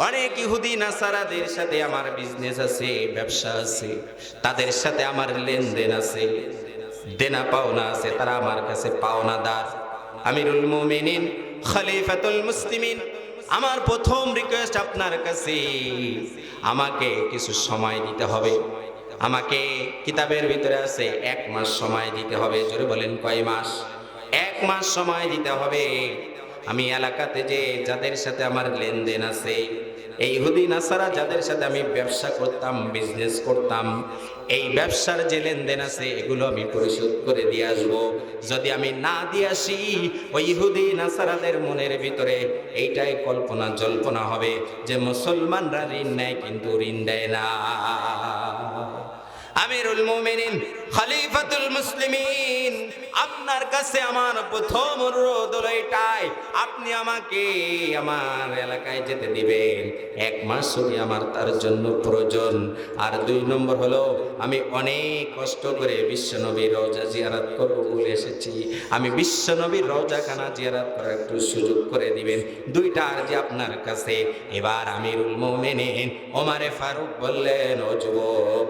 অনেক ইহুদি নাসারাদের সাথে আমার বিজনেস আছে, ব্যবসা আছে, তাদের সাথে আমার লেনদেন আছে, দেনা পাওনা আছে, তারা আমার কাছে পাওনাদার। আমিরুল মুমিনিন খলিফাতুল মুসলিমিন, আমার প্রথম রিকোয়েস্ট আপনার কাছে, আমাকে কিছু সময় দিতে হবে। আমাকে কিতাবের ভিতরে আছে 1 মাস সময় দিতে হবে। জোরে বলেন, কয় মাস? 1 মাস সময় দিতে হবে। আমি এলাকাতে যে যাদের সাথে আমার লেনদেন আছে, এই ইহুদি নাসারা যাদের সাথে আমি ব্যবসা করতাম, বিজনেস করতাম, এই ব্যবসার যে লেনদেন আছে এগুলো আমি পরিশোধ করে দিয়ে আসবো। যদি আমি না দিয়ে আসি, ওই ইহুদি নাসারাদের মনের ভিতরে এইটাই কল্পনা জল্পনা হবে যে মুসলমানরা ঋণ নেয় কিন্তু ঋণ দেয় না। আমিরুল মুমিনিন খলিফাতুল মুসলিমিন, আপনার কাছে আমার প্রথম অনুরোধ হলো এটাই, আপনি আমাকে আমার এলাকায় যেতে দিবেন। 1 মাস যদি আমার তার জন্য প্রয়োজন। আর 2 নম্বর হলো, আমি অনেক কষ্ট করে বিশ্বনবীর রওজা জিয়ারত করব বলে এসেছি, আমি বিশ্বনবীর রওজাখানা জিয়ারত করার একটু সুযোগ করে দিবেন। 2টা আরজি আপনার কাছে। এবার আমিরুল মুমিনিন ওমরে ফারুক বললেন, ও যুবক,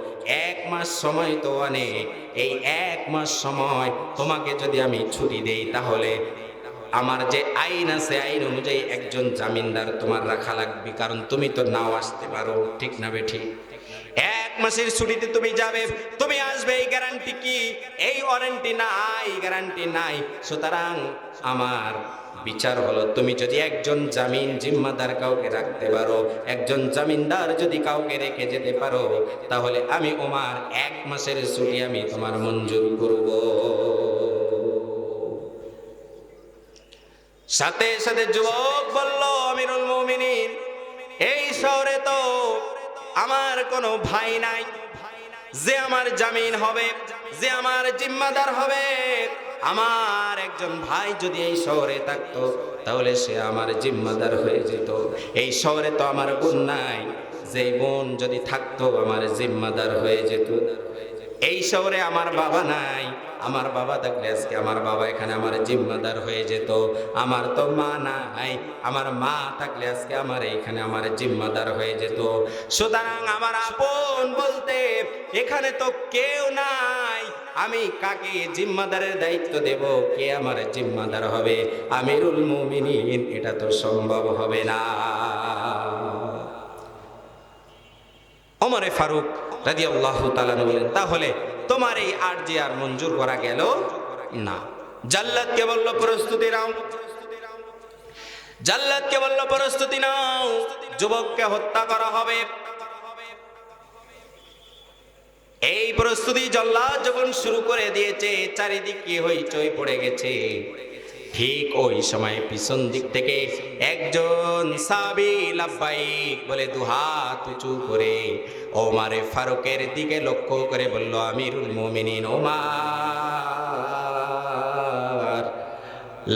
1 মাস সময় তো অনেক, এই 1 মাস সময় তোমাকে যদি আমি ছুটি দেই, তাহলে আমার যে আইন আছে, আইন অনুযায়ী একজন জামিনদার তোমার রাখা লাগবে, কারণ তুমি তো নাও আসতে পারো, ঠিক না বেঠিক? 1 মাসের ছুটিতে তুমি যাবে, তুমি আসবে, এই গ্যারান্টি কি? এই ওয়ারেন্টি নাই, গ্যারান্টি নাই। সুতরাং আমার বিচার হলো, তুমি যদি একজন জামিন জিম্মাদার কাউকে রাখতে পারো, একজন জামিনদার যদি কাউকে রেখে যেতে পারো, তাহলে আমি ওমর 1 মাসের ছুটি আমি তোমার মঞ্জুর করব। সাথে সাথে যুবক বলল, আমিরুল মুমিনিন, এই শহরে তো আমার কোনো ভাই নাই যে আমার জামিন হবে, যে আমার জিম্মাদার হবে। আমার একজন ভাই যদি এই শহরে থাকতো, তাহলে সে আমার জিম্মাদার হয়ে যেত। এই শহরে তো আমার বোন নাই, যে বোন যদি থাকতো আমার জিম্মাদার হয়ে যেত। এই শহরে আমার বাবা নাই, আমার বাবা থাকলে আজকে আমার বাবা এখানে আমার জিম্মাদার হয়ে যেত। আমার তো মা নাই, আমার মা থাকলে আজকে আমার এইখানে আমার জিম্মাদার হয়ে যেত। সুতরাং আমার আপন বলতে এখানে তো কেউ নাই, আমি কাকে জিম্মাদারের দায়িত্ব দেব, কে আমার জিম্মাদার হবে? আমিরুল মুমিনিন, এটা তো সম্ভব হবে না। ওমরে ফারুক রাদিয়াল্লাহু তাআলা বলেন, তাহলে তোমার এই আরজি আর মঞ্জুর করা গেল না। জাল্লাদকে বলল প্রস্তুতি নাও, জাল্লাদকে বলল প্রস্তুতি নাও, যুবককে হত্যা করা হবে। এই প্রস্তুতি জল্লাদ যখন শুরু করে দিয়েছে, চারিদিকে হইচই পড়ে গেছে। ঠিক ওই সময় পিছন দিক থেকে একজন সাহাবী লাব্বাইক বলে দুহাত উঁচু করে ওমরে ফারুকের দিকে লক্ষ্য করে বলল, আমিরুল মুমিনিন ওমর,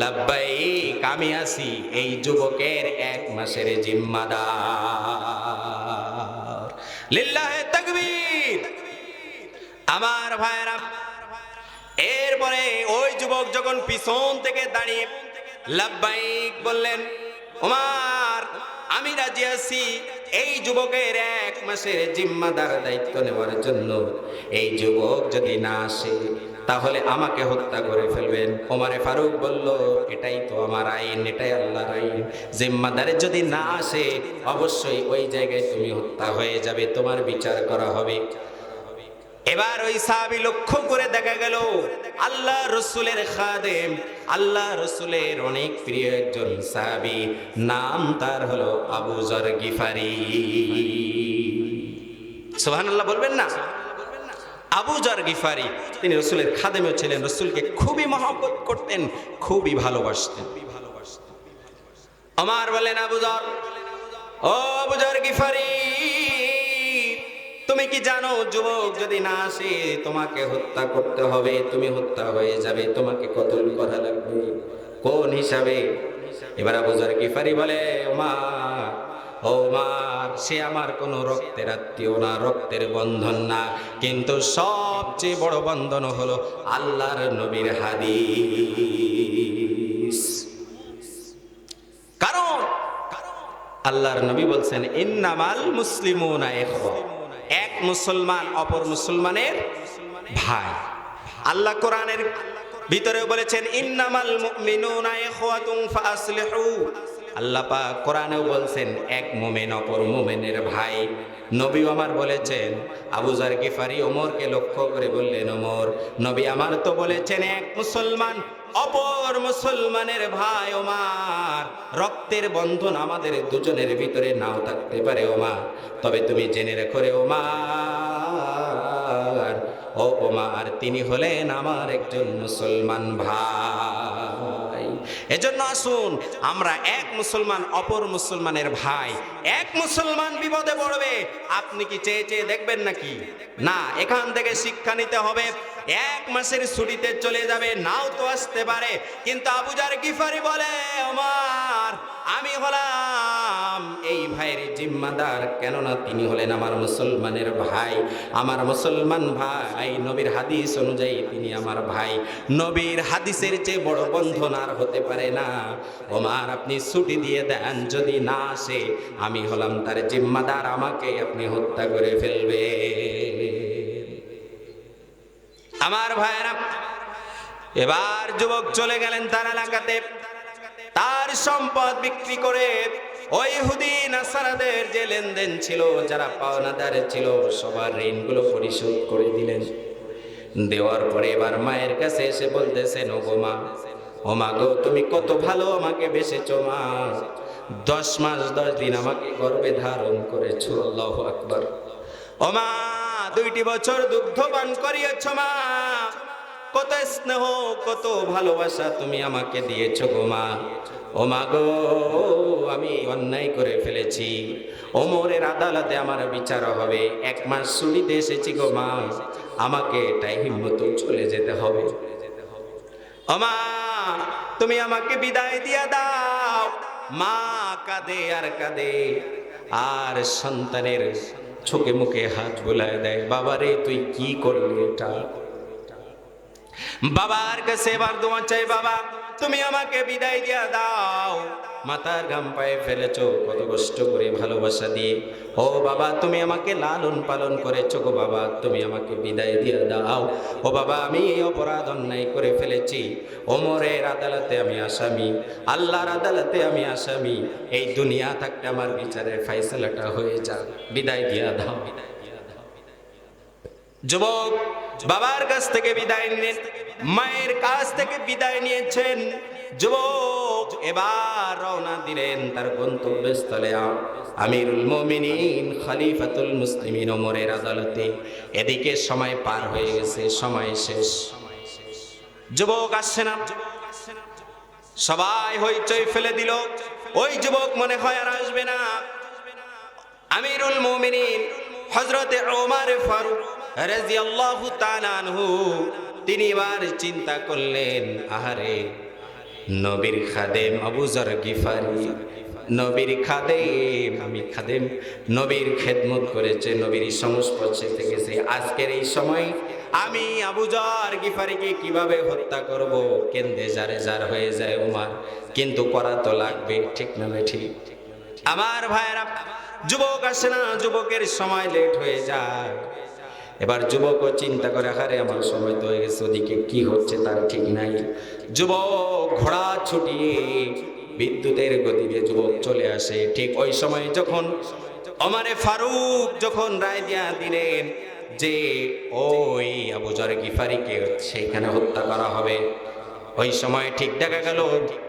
লাব্বাইক, আমি আছি এই যুবকের 1 মাসের জিম্মাদার। লিল্লাহে তাকবীর। আমার ভাইরা, এরপরে ওই যুবক যখন পিছন থেকে দাঁড়িয়ে লাব্বাইক বললেন, ওমর, আমি রাজি আছি এই যুবকের 1 মাসের জিম্মাদার দায়িত্ব নেওয়ার জন্য। এই যুবক যদি না আসে তাহলে আমাকে হত্যা করে ফেলবেন। ওমরে ফারুক বলল, এটাই তো আমার আইন, এটাই আল্লাহর আইন। জিম্মাদারে যদি না আসে অবশ্যই ওই জায়গায় তুমি হত্যা হয়ে যাবে, তোমার বিচার করা হবে। এবার ওই সাহাবী লক্ষ্য করে দেখা গেল আল্লাহ রসুলের খাদেম, আল্লাহ রসুলের অনেক প্রিয় একজন সাহাবী, নাম তার হলো আবু যর গিফারি। সুবহানাল্লাহ বলবেন না? আবু যর গিফারি, তিনি রসুলের খাদেমও ছিলেন, রসুলকে খুবই মহব্বত করতেন, খুবই ভালোবাসতেন। ওমর বলেন, আবু যর, ও আবু যর গিফারি, তুমি কি জানো যুবক যদি না আসে তোমাকে হত্যা করতে হবে, তুমি হত্যা হয়ে যাবে, তোমাকে কতল করা লাগবে, কোন হিসাবে? এবার আবু যর গিফারি বলে, ওমর, সে আমার কোনো রক্তের আত্মীয় না, রক্তের বন্ধন না, কিন্তু সবচেয়ে বড় বন্ধন হলো আল্লাহর নবীর হাদিস। কারণ আল্লাহর নবী বলছেন, ইন্নামাল মুসলিমুনা ইখওয়া, এক মুসলমান অপর মুসলমানের ভাই। আল্লাহ কোরআনের ভিতরে বলেছেন, ইন্নামাল মুমিনুনা ইখওয়াতুন ফাসলিহু। আল্লাহ পাক কোরআনেও বলছেন, এক মুমিন অপর মুমিনের ভাই। নবী আমার বলেছেন, আবু যর গিফারি ওমরকে লক্ষ্য করে বললেন, ওমর, নবী আমার তো বলেছেন এক মুসলমান অপর মুসলমানের ভাই। ওমর, রক্তের বন্ধন আমাদের দুজনের ভিতরে নাও থাকতে পারে ওমর, তবে তুমি জেনে রেখো রে ওমর, ও ওমর, তিনি হলেন আমার একজন মুসলমান ভাই। এজন্য আসুন আমরা এক মুসলমান অপর মুসলমানের ভাই। এক মুসলমান বিপদে পড়বে, আপনি কি চেয়ে চেয়ে দেখবেন নাকি? না, এখান থেকে শিক্ষা নিতে হবে। 1 মাসের ছুটিতে চলে যাবে, নাও তো আসতে পারে, কিন্তু আবু যর গিফারি বলে, ওমর, আমি হলাম এই ভাইয়ের জিম্মাদার, কেননা তিনি হলেন আমার মুসলমানের ভাই। আমার মুসলমান ভাই, নবীর হাদিস অনুযায়ী তিনি আমার ভাই। নবীর হাদিসের চেয়ে বড় বন্ধন আর হতে পারে না। ওমর, আপনি ছুটি দিয়ে দেন, যদি না আসে আমি হলাম তার জিম্মাদার, আমাকে আপনি হত্যা করে ফেলবে। আমার ভাইয়েরা, এবার যুবক চলে গেলেন তার এলাকাতে, তার সম্পদ বিক্রি করে ওই ইহুদি নাসারাদের যে লেনদেন ছিল, যারা পাওনাদার ছিল, সবার ঋণগুলো পরিশোধ করে দিলেন। দেওয়ার পরে এবার মায়ের কাছে এসে বলতেছেন, ও গো মা, ও মা গো, তুমি কত ভালো আমাকে বেসেছো মা, 10 মাস 10 দিন আমাকে গর্ভে ধারণ করেছো। আল্লাহু আকবার। ও মা, 2টি বছর দুগ্ধ পান করিয়েছ মা, কত স্নেহ কত ভালোবাসা তুমি আমাকে দিয়েছো গো মা। ও মা গো, আমি অন্যায় করে ফেলেছি, ওমরের আদালতে আমার বিচার হবে, 1 মাস ছুটিতে এসেছি গো মা, আমাকে টাইম মতো চলে যেতে হবে। ও মা, তুমি আমাকে বিদায় দিয়া দাও। মা কাঁদে আর কাঁদে, আর সন্তানের চোখে মুখে হাত বুলায় দেয়, বাবারে তুই কি করলি এটা? বাবার কাছে এবার দোয়া চাই, বাবা তুমি আমাকে বিদায় দিয়া দাও, মাথার ঘাম পায়ে ফেলেছো কত কষ্ট করে ভালোবাসা দিয়ে, ও বাবা তুমি আমাকে লালন পালন করেছো গো বাবা, তুমি আমাকে বিদায় দিয়া দাও। ও বাবা আমি এই অপরাধ অন্যায় করে ফেলেছি, ওমরের আদালতে আমি আসামি, আল্লাহর আদালতে আমি আসামি, এই দুনিয়া থাকতে আমার বিচারের ফাইসালাটা হয়ে যাক, বিদায় দিয়া দাও। যুবক বাবার কাছ থেকে বিদায় নিলেন, মায়ের কাছ থেকে বিদায় নিয়েছেন, যুবক এবার রওনা দিলেন তার গন্তব্যস্থলে আমিরুল মুমিনিন খলিফাতুল মুসলিমিন ওমরের আদালতে। এদিকে সময় পার হয়ে গেছে, সময় শেষ, যুবক আসছে না, সবাই হইচই ফেলে দিল, ওই যুবক মনে হয় আর আসবে না। আমিরুল মুমিনিন হযরতে ওমর ফারুক রাদিয়াল্লাহু তাআলা আনহু তিনি এবার চিন্তা করলেন, আহারে নবীর খাদেম আবু যর গিফারি, নবীর খাদেম, আমি খাদেম, নবীর খেদমত করেছে, নবীর সংস্পর্শে থেকেছে, আজকের এই সময় আমি আবু যর গিফারিকে কিভাবে হত্যা করব? কেন্দে জারে জার হয়ে যায় ওমর, কিন্তু করা তো লাগবে, ঠিক না ঠিক? আমার ভাইরা, যুবক আসে না, যুবকের সময় লেট হয়ে যায়। এবার যুবকও চিন্তা করে, আরে আমার সময় তো হয়ে গেছে, ওদিকে কি হচ্ছে তার ঠিক নাই। যুবক ঘোড়া ছুটিয়ে বিদ্যুতের গতিতে যুবক চলে আসে। ঠিক ওই সময় যখন ওমরে ফারুক যখন রায় দিয়া দিলেন যে ওই আবু যর গিফারিকে সেইখানে হত্যা করা হবে, ওই সময় ঠিক দেখা গেল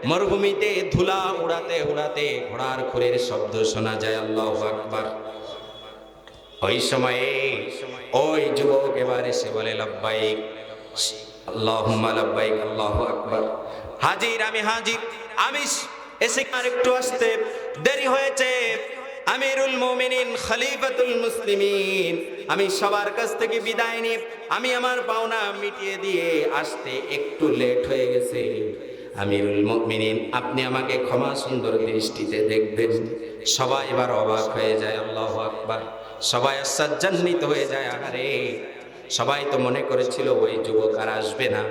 মরুভূমিতে ধুলা উড়াতে উড়াতে ঘোড়ার খুরের শব্দ শোনা যায়, আল্লাহু আকবার। ওই সময়ে ওই যুবক এবার এসে বলে, লাব্বাইক আল্লাহুম্মা লাব্বাইক, আল্লাহু আকবার, হাজির, আমি হাজির, আমি এসে আর একটু আসতে দেরি হয়েছে, আমিরুল মুমিনিন খলিফাতুল মুসলিমিন, আমি সবার কাছ থেকে বিদায় নিয়ে আমি আমার পাওনা মিটিয়ে দিয়ে আসতে একটু লেট হয়ে গেছে, আমিরুল মুমিনিন আপনি আমাকে ক্ষমা সুন্দর দৃষ্টিতে দেখবেন। সবাই এবার অবাক হয়ে যায়, আল্লাহু আকবার, সবাই আশ্চর্যান্বিত হয়ে যায়। আরে সবাই তো মনে করেছিল ওই যুবক আর আসবে না,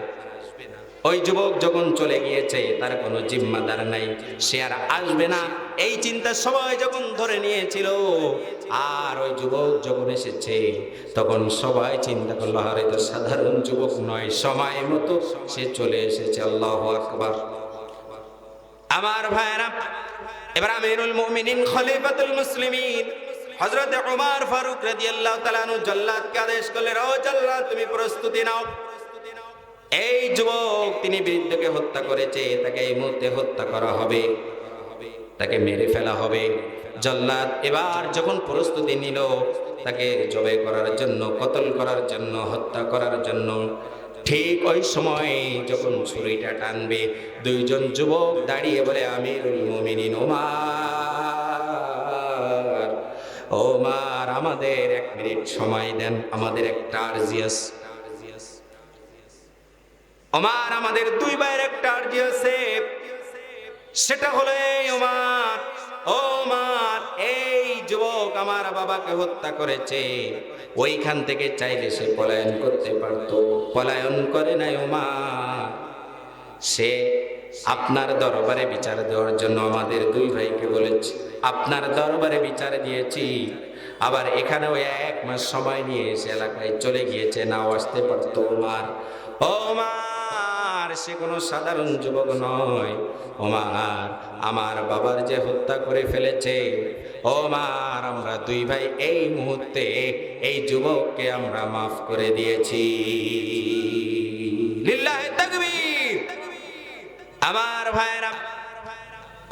ওই যুবক যখন চলে গিয়েছে তার কোনো জিম্মাদার নাই, সে আর আসবে না, এই চিন্তা সবাই যখন ধরে নিয়েছিল। আর ওই যুবক যখন এসেছে তখন সবাই চিন্তা করলো, আরে তো সাধারণ যুবক নয়, সময় মতো সে চলে এসেছে, আল্লাহু আকবার। আমার ভাইরা, এবার আমিরুল মুমিনিন খলিফাতুল মুসলিমিন হযরত ওমর ফারুক রাদিয়াল্লাহু তাআলা আনহু জল্লাদকে আদেশ করলেন, ও জল্লাদ তুমি প্রস্তুতি নাও, এই যুবক তিনি বৃদ্ধকে হত্যা করেছে, তাকে এই মুহূর্তে হত্যা করা হবে, তাকে মেরে ফেলা হবে। জল্লাদ এবার যখন প্রস্তুতি নিল তাকে জবাই করার জন্য, কতল করার জন্য, হত্যা করার জন্য, ঠিক ওই সময় যখন ছুরিটা টানবে দুইজন যুবক দাঁড়িয়ে বলে, আমিরুল মুমিনিন ওমর, ওমর আমাদের 1 মিনিট সময় দেন, আমাদের একটা আরজি আছে। ওমর আমাদের দুই ভাইয়ের একটা আরজি আছে, সেটা হলো এই ওমর, ওমর এই যুবক আমার বাবাকে হত্যা করেছে, ওইখান থেকে চাইলে সে পলায়ন করতে পারত, পলায়ন করে নাই ওমর, সে আপনার দরবারে বিচার দেওয়ার জন্য আমাদের দুই ভাইকে বলেছে, আপনার দরবারে বিচার দিয়েছি, আবার এখানেও 1 মাস সময় নিয়ে এসে এলাকায় চলে গিয়েছে, নাও আসতে পারতো ওমর। ওমর সে কোনো সাধারণ যুবক নয়, ওমর আমার বাবার যে হত্যা করে ফেলেছে, ওমর আমরা দুই ভাই এই মুহূর্তে এই যুবককে আমরা মাফ করে দিয়েছি, লিল্লাহি তাকবীর। আমার ভাইরা,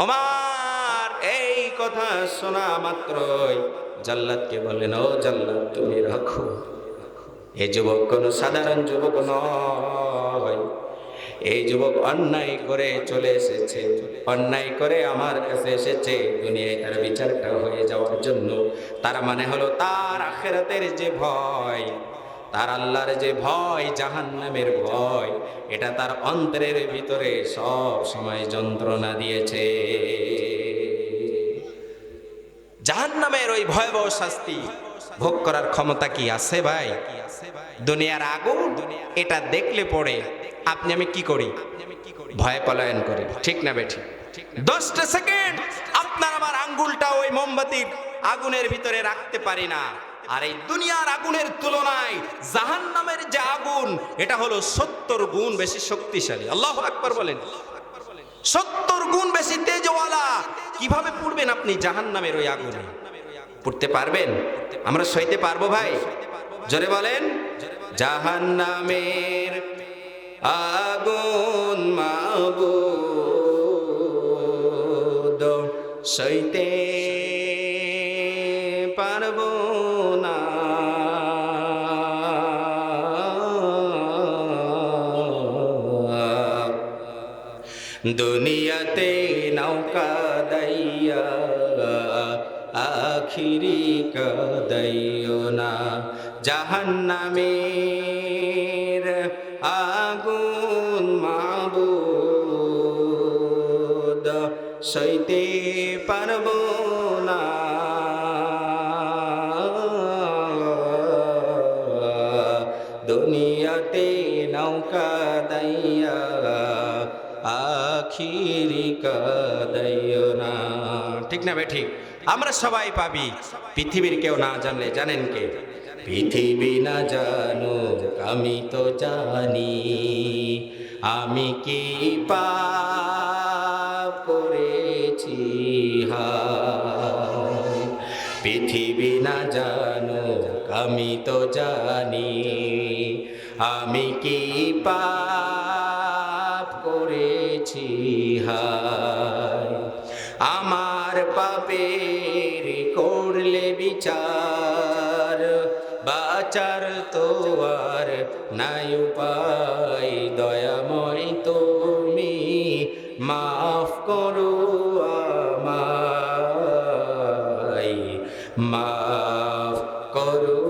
ওমর এই কথা শোনা মাত্রই জল্লাদকে বললেন, ও জল্লাদ তুমি রাখো, এই যুবক কোনো সাধারণ যুবক নয়, এই যুবক অন্যায় করে চলে এসেছে, অন্যায় করে আমার কাছে এসেছে দুনিয়ায় তার বিচারটা হয়ে যাওয়ার জন্য। তার মানে হলো তার আখিরাতের যে ভয়, তার আল্লাহর যে ভয়, জাহান্নামের ভয়, এটা তার অন্তরের ভিতরে সব সময় যন্ত্রণা দিয়েছে। জাহান্নামের ওই ভয়াবহ শাস্তি ভোগ করার ক্ষমতা কি আছে ভাই? দুনিয়ার আগুন এটা দেখলে পড়ে আপনি আমি কি করি? ভয় পলায়ন করি, ঠিক না বেঠি? 10টা সেকেন্ড আপনার আমার আঙ্গুলটা ওই মোমবাতির আগুনের ভিতরে রাখতে পারি না। আর এই দুনিয়ার আগুনের তুলনায় জাহান্নামের যে আগুন এটা হলো 70 গুণ বেশি শক্তিশালী। আল্লাহু আকবার বলেন। 70 গুণ বেশি তেজওয়ালা। কিভাবে পুড়বেন আপনি জাহান্নামের ওই আগুনে? পুড়তে পারবেন? আমরা সইতে পারবো ভাই? জোরে বলেন। জাহান্নামের আগুন মাবুদ সইতে পারবো না, দুনিয়াতে নৌকা দাইয়া আখিরি কাদাইও না, জাহান্নামের আগুন মাবুদ সইতে পারবো না, দুনিয়াতে নৌকা দাইয়া আখিরি কাদাইও না। ঠিক না বে ঠিক? আমরা সবাই পাবি, পৃথিবীর কেউ না জানলে জানেন কে? পৃথিবী না জানো আমি তো জানি, আমি কি পাপ করেছি হায়। পৃথিবী না জানো আমি তো জানি, আমি কি পাপ করেছি হায়। আমার পাপের করলে বিচার, বাঁচার তো আর নাই উপায়, দয়াময় তুমি মাফ করো আমায়, মাফ করো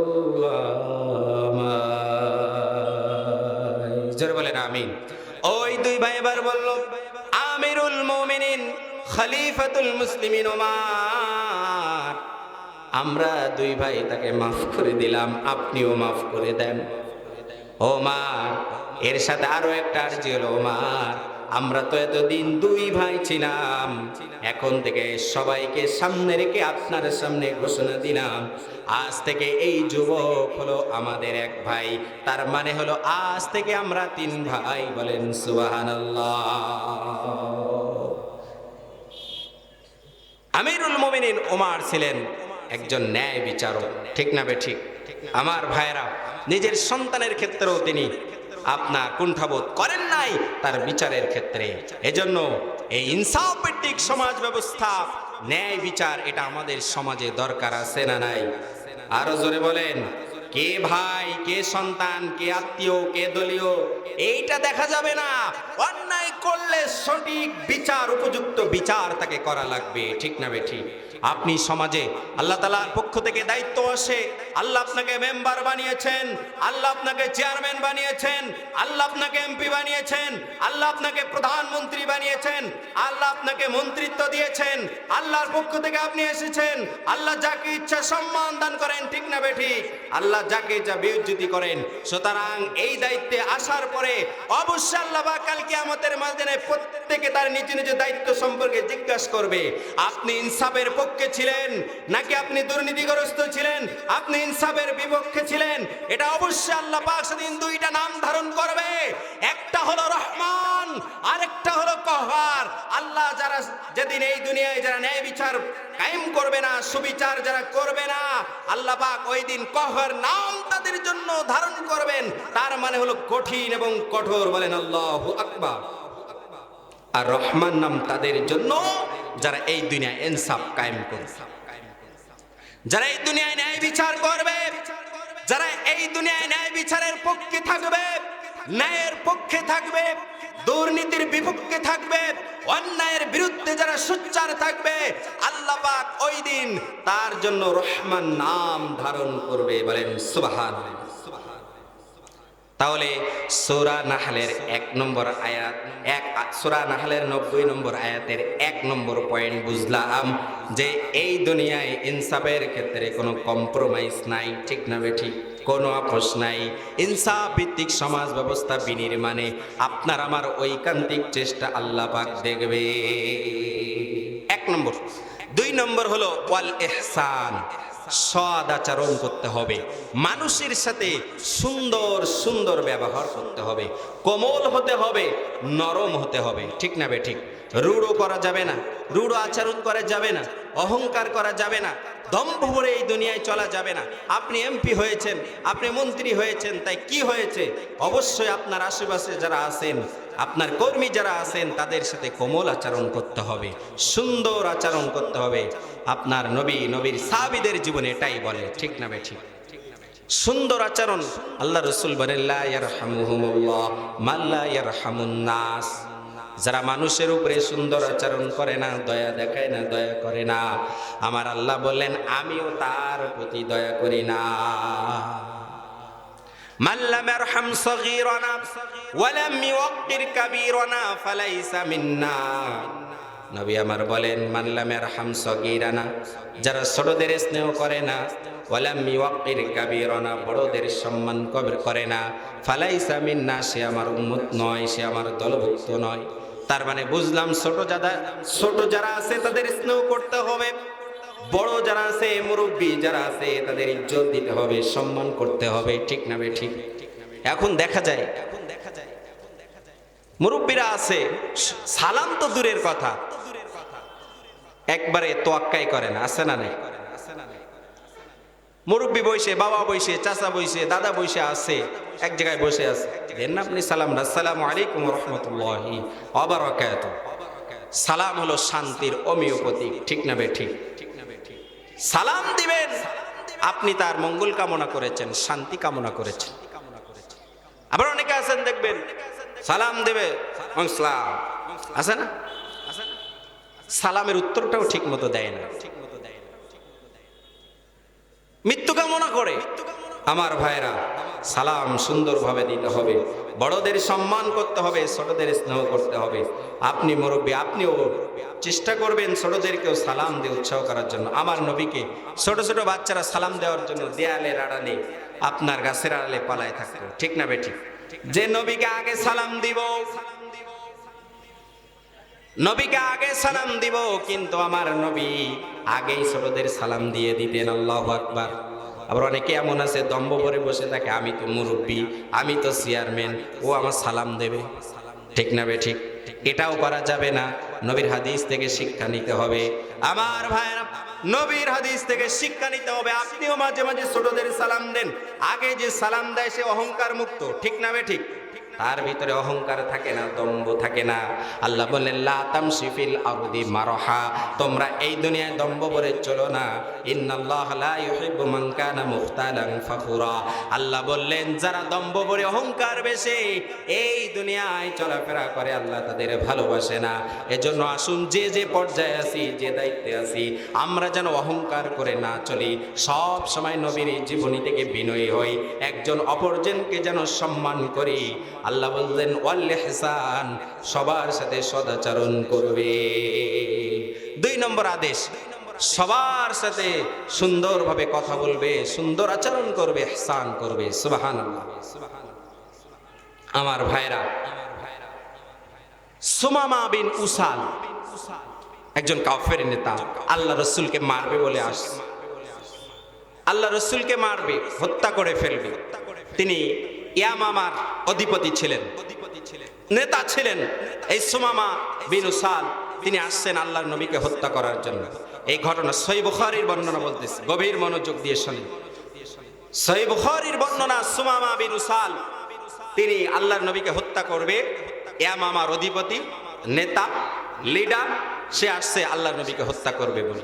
আমায়। জোরে বলেন আমিন। ওই দুই ভাই এবার বলল, আমিরুল মুমিনিন খলিফাতুল মুসলিমিন ওমর, আমরা দুই ভাই তাকে মাফ করে দিলাম, আপনিও মাফ করে দেন। ওমর এর সাথে আরো একটা আরজি হলো, ওমর আমরা তো এতদিন দুই ভাই ছিলাম, এখন থেকে সবাইকে সামনে রেখে আপনার সামনে ঘোষণা দিলাম, আজ থেকে এই যুবক হলো আমাদের এক ভাই, তার মানে হলো আজ থেকে আমরা 3 ভাই। বলেন সুবহানাল্লাহ। আমিরুল মুমিনিন ওমর ছিলেন একজন ন্যায় বিচারক, ঠিক না বে ঠিক? আমার ভাইরা, নিজের সন্তানের ক্ষেত্রেও তিনি আপনার কুণ্ঠাবোধ করেন নাই তার বিচারের ক্ষেত্রে। এজন্য এই ইনসাফ ভিত্তিক সমাজ ব্যবস্থা, ন্যায় বিচার, এটা আমাদের সমাজে দরকার আছে না নাই? আরো জোরে বলেন। কে ভাই, কে সন্তান, কে আত্মীয়, কে দলীয়, এইটা দেখা যাবে না। অন্যায় করলে সঠিক বিচার, উপযুক্ত বিচার তাকে করা লাগবে, ঠিক না বে ঠিক? আপনি সমাজে আল্লাহ তাআলার পক্ষ থেকে দায়িত্ব আসে, আল্লাহ আপনাকে মেম্বার বানিয়েছেন, আল্লাহ আপনাকে চেয়ারম্যান বানিয়েছেন, আল্লাহ আপনাকে এমপি বানিয়েছেন, আল্লাহ আপনাকে প্রধানমন্ত্রী বানিয়েছেন, আল্লাহ আপনাকে মন্ত্রিত্ব দিয়েছেন, আল্লাহর পক্ষ থেকে আপনি এসেছেন। আল্লাহ যাকে ইচ্ছা সম্মান দান করেন, ঠিক না বে ঠিক? আল্লাহ যাকে ইচ্ছা বেইজ্জতি করেন। সুতরাং এই দায়িত্বে আসার পরে অবশ্যই আল্লাহ পাক কাল কিয়ামতের ময়দানে প্রত্যেকে তার নিজ নিজ দায়িত্ব সম্পর্কে জিজ্ঞাসা করবে। আপনি ইনসাফের পক্ষে ছিলেন নাকি আপনি দুর্নীতিগ্রস্ত ছিলেন, আপনি ইনসাফের বিপক্ষে ছিলেন, এটা অবশ্যই আল্লাহ পাক সেদিন 2টা নাম ধারণ করবে। একটা হলো রহমান, আরেকটা হলো কহ্হার। আল্লাহ যারা যেদিন এই দুনিয়ায় যারা ন্যায় বিচার কায়েম করবে না, সুবিচার যারা করবে না, আল্লাহ পাক ওই দিন কহ্হার নাম তাদের জন্য ধারণ করবেন। তার মানে হলো কঠিন এবং কঠোর। বলেন আল্লাহু আকবার। আর রহমান নাম তাদের জন্য যারা এই দুনিয়ায় ইনসাফ কায়েম করবে, যারা এই দুনিয়ায় ন্যায় বিচার করবে, যারা এই দুনিয়ায় ন্যায় বিচারের পক্ষে থাকবে, ন্যায়ের পক্ষে থাকবে, দুর্নীতির বিপক্ষে থাকবে, অন্যায়ের বিরুদ্ধে যারা সোচ্চার থাকবে, আল্লাহ পাক ওই দিন তার জন্য রহমান নাম ধারণ করবে। বলেন সুবহানাল্লাহ। তাহলে সূরা নাহলের 1 নম্বর আয়াত, সূরা নাহলের 90 নম্বর আয়াতের 1 নম্বর পয়েন্ট বুঝলাম যে এই দুনিয়ায় ইনসাফের ক্ষেত্রে কোনো কম্প্রোমাইজ নাই, ঠিক না বেঠিক? কোনো আপোষ নাই। ইনসাফ ভিত্তিক সমাজ ব্যবস্থা বিনির্মাণে আপনার আমার ঐকান্তিক চেষ্টা আল্লাহ পাক দেখবে। 1 নম্বর। 2 নম্বর হলো ওয়াল ইহসান, সৎ আচরণ করতে হবে, মানুষের সাথে সুন্দর সুন্দর ব্যবহার করতে হবে, কোমল হতে হবে, নরম হতে হবে, ঠিক না বেঠিক? রূঢ় করা যাবে না, রূঢ় আচরণ করা যাবে না, অহংকার করা যাবে না, দম্ভ ভরে এই দুনিয়ায় চলা যাবে না। আপনি এমপি হয়েছেন, আপনি মন্ত্রী হয়েছেন, তাই কি হয়েছে? অবশ্যই আপনার আশেপাশে যারা আছেন, আপনার কর্মী যারা আছেন, তাদের সাথে কোমল আচরণ করতে হবে, সুন্দর আচরণ করতে হবে। আপনার নবীর সাহাবীদের জীবনে এটাই বলে, ঠিক না বেঠিক? সুন্দর আচরণ। আল্লাহ রাসূল বলেন লা ইয়ারহামুহুমুল্লাহ মান লা ইয়ারহামুন নাস, যারা মানুষের উপরে সুন্দর আচরণ করে না, দয়া দেখায় না, দয়া করে না, আমার আল্লাহ বললেন আমিও তার প্রতি দয়া করি না। মান লাম ইয়ারহাম সগীরানা ওয়া লাম ইউক্কির কাবীরানা ফালাইসা মিন্না। নবী আমার বলেন মান লাম ইয়ারহাম সগীরানা, যারা ছোটদের স্নেহ করে না, ওয়া লাম ইউক্কির কাবীরানা, বড়দের সম্মান করে না, ফালাইসা মিন্না, সে আমার উম্মত নয়, সে আমার দলভুক্ত নয়। তার মানে বুঝলাম ছোট যারা আছে তাদের স্নেহ করতে হবে, বড় যারা আছে, মুরব্বী যারা আছে, তাদের ইজ্জত দিতে হবে, সম্মান করতে হবে, ঠিক না বেঠিক? এখন দেখা যায় মুরব্বীরা আছে, সালাম তো দূরের কথা, একবারে তোয়াক্কাই করে না, আছে না নাই? মুরব্বী বসে, বাবা বসে, চাচা বসে, দাদা বসে আছে, এক জায়গায় বসে আছে, দেন না আপনি সালাম, আসসালামু আলাইকুম ওয়া রাহমাতুল্লাহি ওয়া বারাকাতুহু। সালাম হলো শান্তির অমীয় প্রতীক, ঠিক না বেঠিক? সালাম দিবেন, আপনি তার মঙ্গল কামনা করেছেন, শান্তি কামনা করেছেন। আবার অনেকে আছেন দেখবেন সালাম দেবে, আসসালাম, আছে না? সালামের উত্তরটাও ঠিক মতো দেয় না, মৃত্যু কামনা করে। আমার ভাইরা, সালাম সুন্দরভাবে দিতে হবে, বড়দের সম্মান করতে হবে, ছোটদের স্নেহ করতে হবে। আপনি মুরব্বী, আপনিও চেষ্টা করবেন ছোটদেরকেও সালাম দিয়ে উৎসাহ করার জন্য। আমার নবীকে ছোট ছোট বাচ্চারা সালাম দেওয়ার জন্য দেয়ালের আড়ালে, আপনার গাছের আড়ালে পালায় থাকতো, ঠিক না বেঠিক? যে নবীকে আগে সালাম দিব, নবীকে আগে সালাম দিব, কিন্তু আমার নবী আগেই ছোটদের সালাম দিয়ে দিতেন। আল্লাহু আকবার। আবার অনেকে এমন আছে দম্ভ ভরে বসে থাকে, আমি তো মুরব্বী, আমি তো চেয়ারম্যান, ও আমার সালাম দেবে, ঠিক না বেঠিক? এটাও করা যাবে না। নবীর হাদিস থেকে শিক্ষা নিতে হবে। আমার ভাইরা, নবীর হাদিস থেকে শিক্ষা নিতে হবে। আপনিও মাঝে মাঝে ছোটদের সালাম দেন, আগে যে সালাম দেয় সে অহংকার মুক্ত, ঠিক না বেঠিক? তার ভিতরে অহংকার থাকে না, দম্ভ থাকে না। আল্লাহ বললেন লা তামশি ফিল আরদি মারহা, তোমরা এই দুনিয়ায় দম্ভ ভরে চলো না। ইন্নাল্লাহ লা ইউহিব্বু মান কানা মুখতালান ফাখুরা, আল্লাহ বললেন যারা দম্ভ ভরে অহংকার বেশে এই দুনিয়ায় চলাফেরা করে, আল্লাহ তাদের ভালোবাসে না। এজন্য আসুন, যে যে পর্যায়ে আছি, যে দায়িত্বে আছি, আমরা যেন অহংকার করে না চলি, সব সময় নবীর জীবনী থেকে বিনয়ী হই, একজন অপরজনকে যেন সম্মান করি। আল্লাহ বললেন ওয়াল ইহসান, সবার সাথে সদাচরণ করবে। 2 নম্বর আদেশ, সবার সাথে সুন্দরভাবে কথা বলবে, সুন্দর আচরণ করবে, ইহসান করবে। সুবহানাল্লাহ। আমার ভাইরা, সুমামা বিন উসাল একজন কাফের নেতা, আল্লাহ রাসূলকে মারবে বলে আসছে, আল্লাহ রাসূলকে মারবে, হত্যা করে ফেলবে। তিনি ইয়ামামার অধিপতি ছিলেন, নেতা ছিলেন। এই সুমামা বিন উসাল তিনি আসছেন আল্লাহর নবীকে হত্যা করার জন্য। এই ঘটনা সহিহ বুখারীর বর্ণনা বলতেছে, গভীর মনোযোগ দিয়ে শুনুন। সহিহ বুখারীর বর্ণনা, সুমামা বিন উসাল তিনি আল্লাহর নবীকে হত্যা করবে। ইয়ামামার অধিপতি, নেতা, লিডার, সে আসছে আল্লাহর নবীকে হত্যা করবে বলে।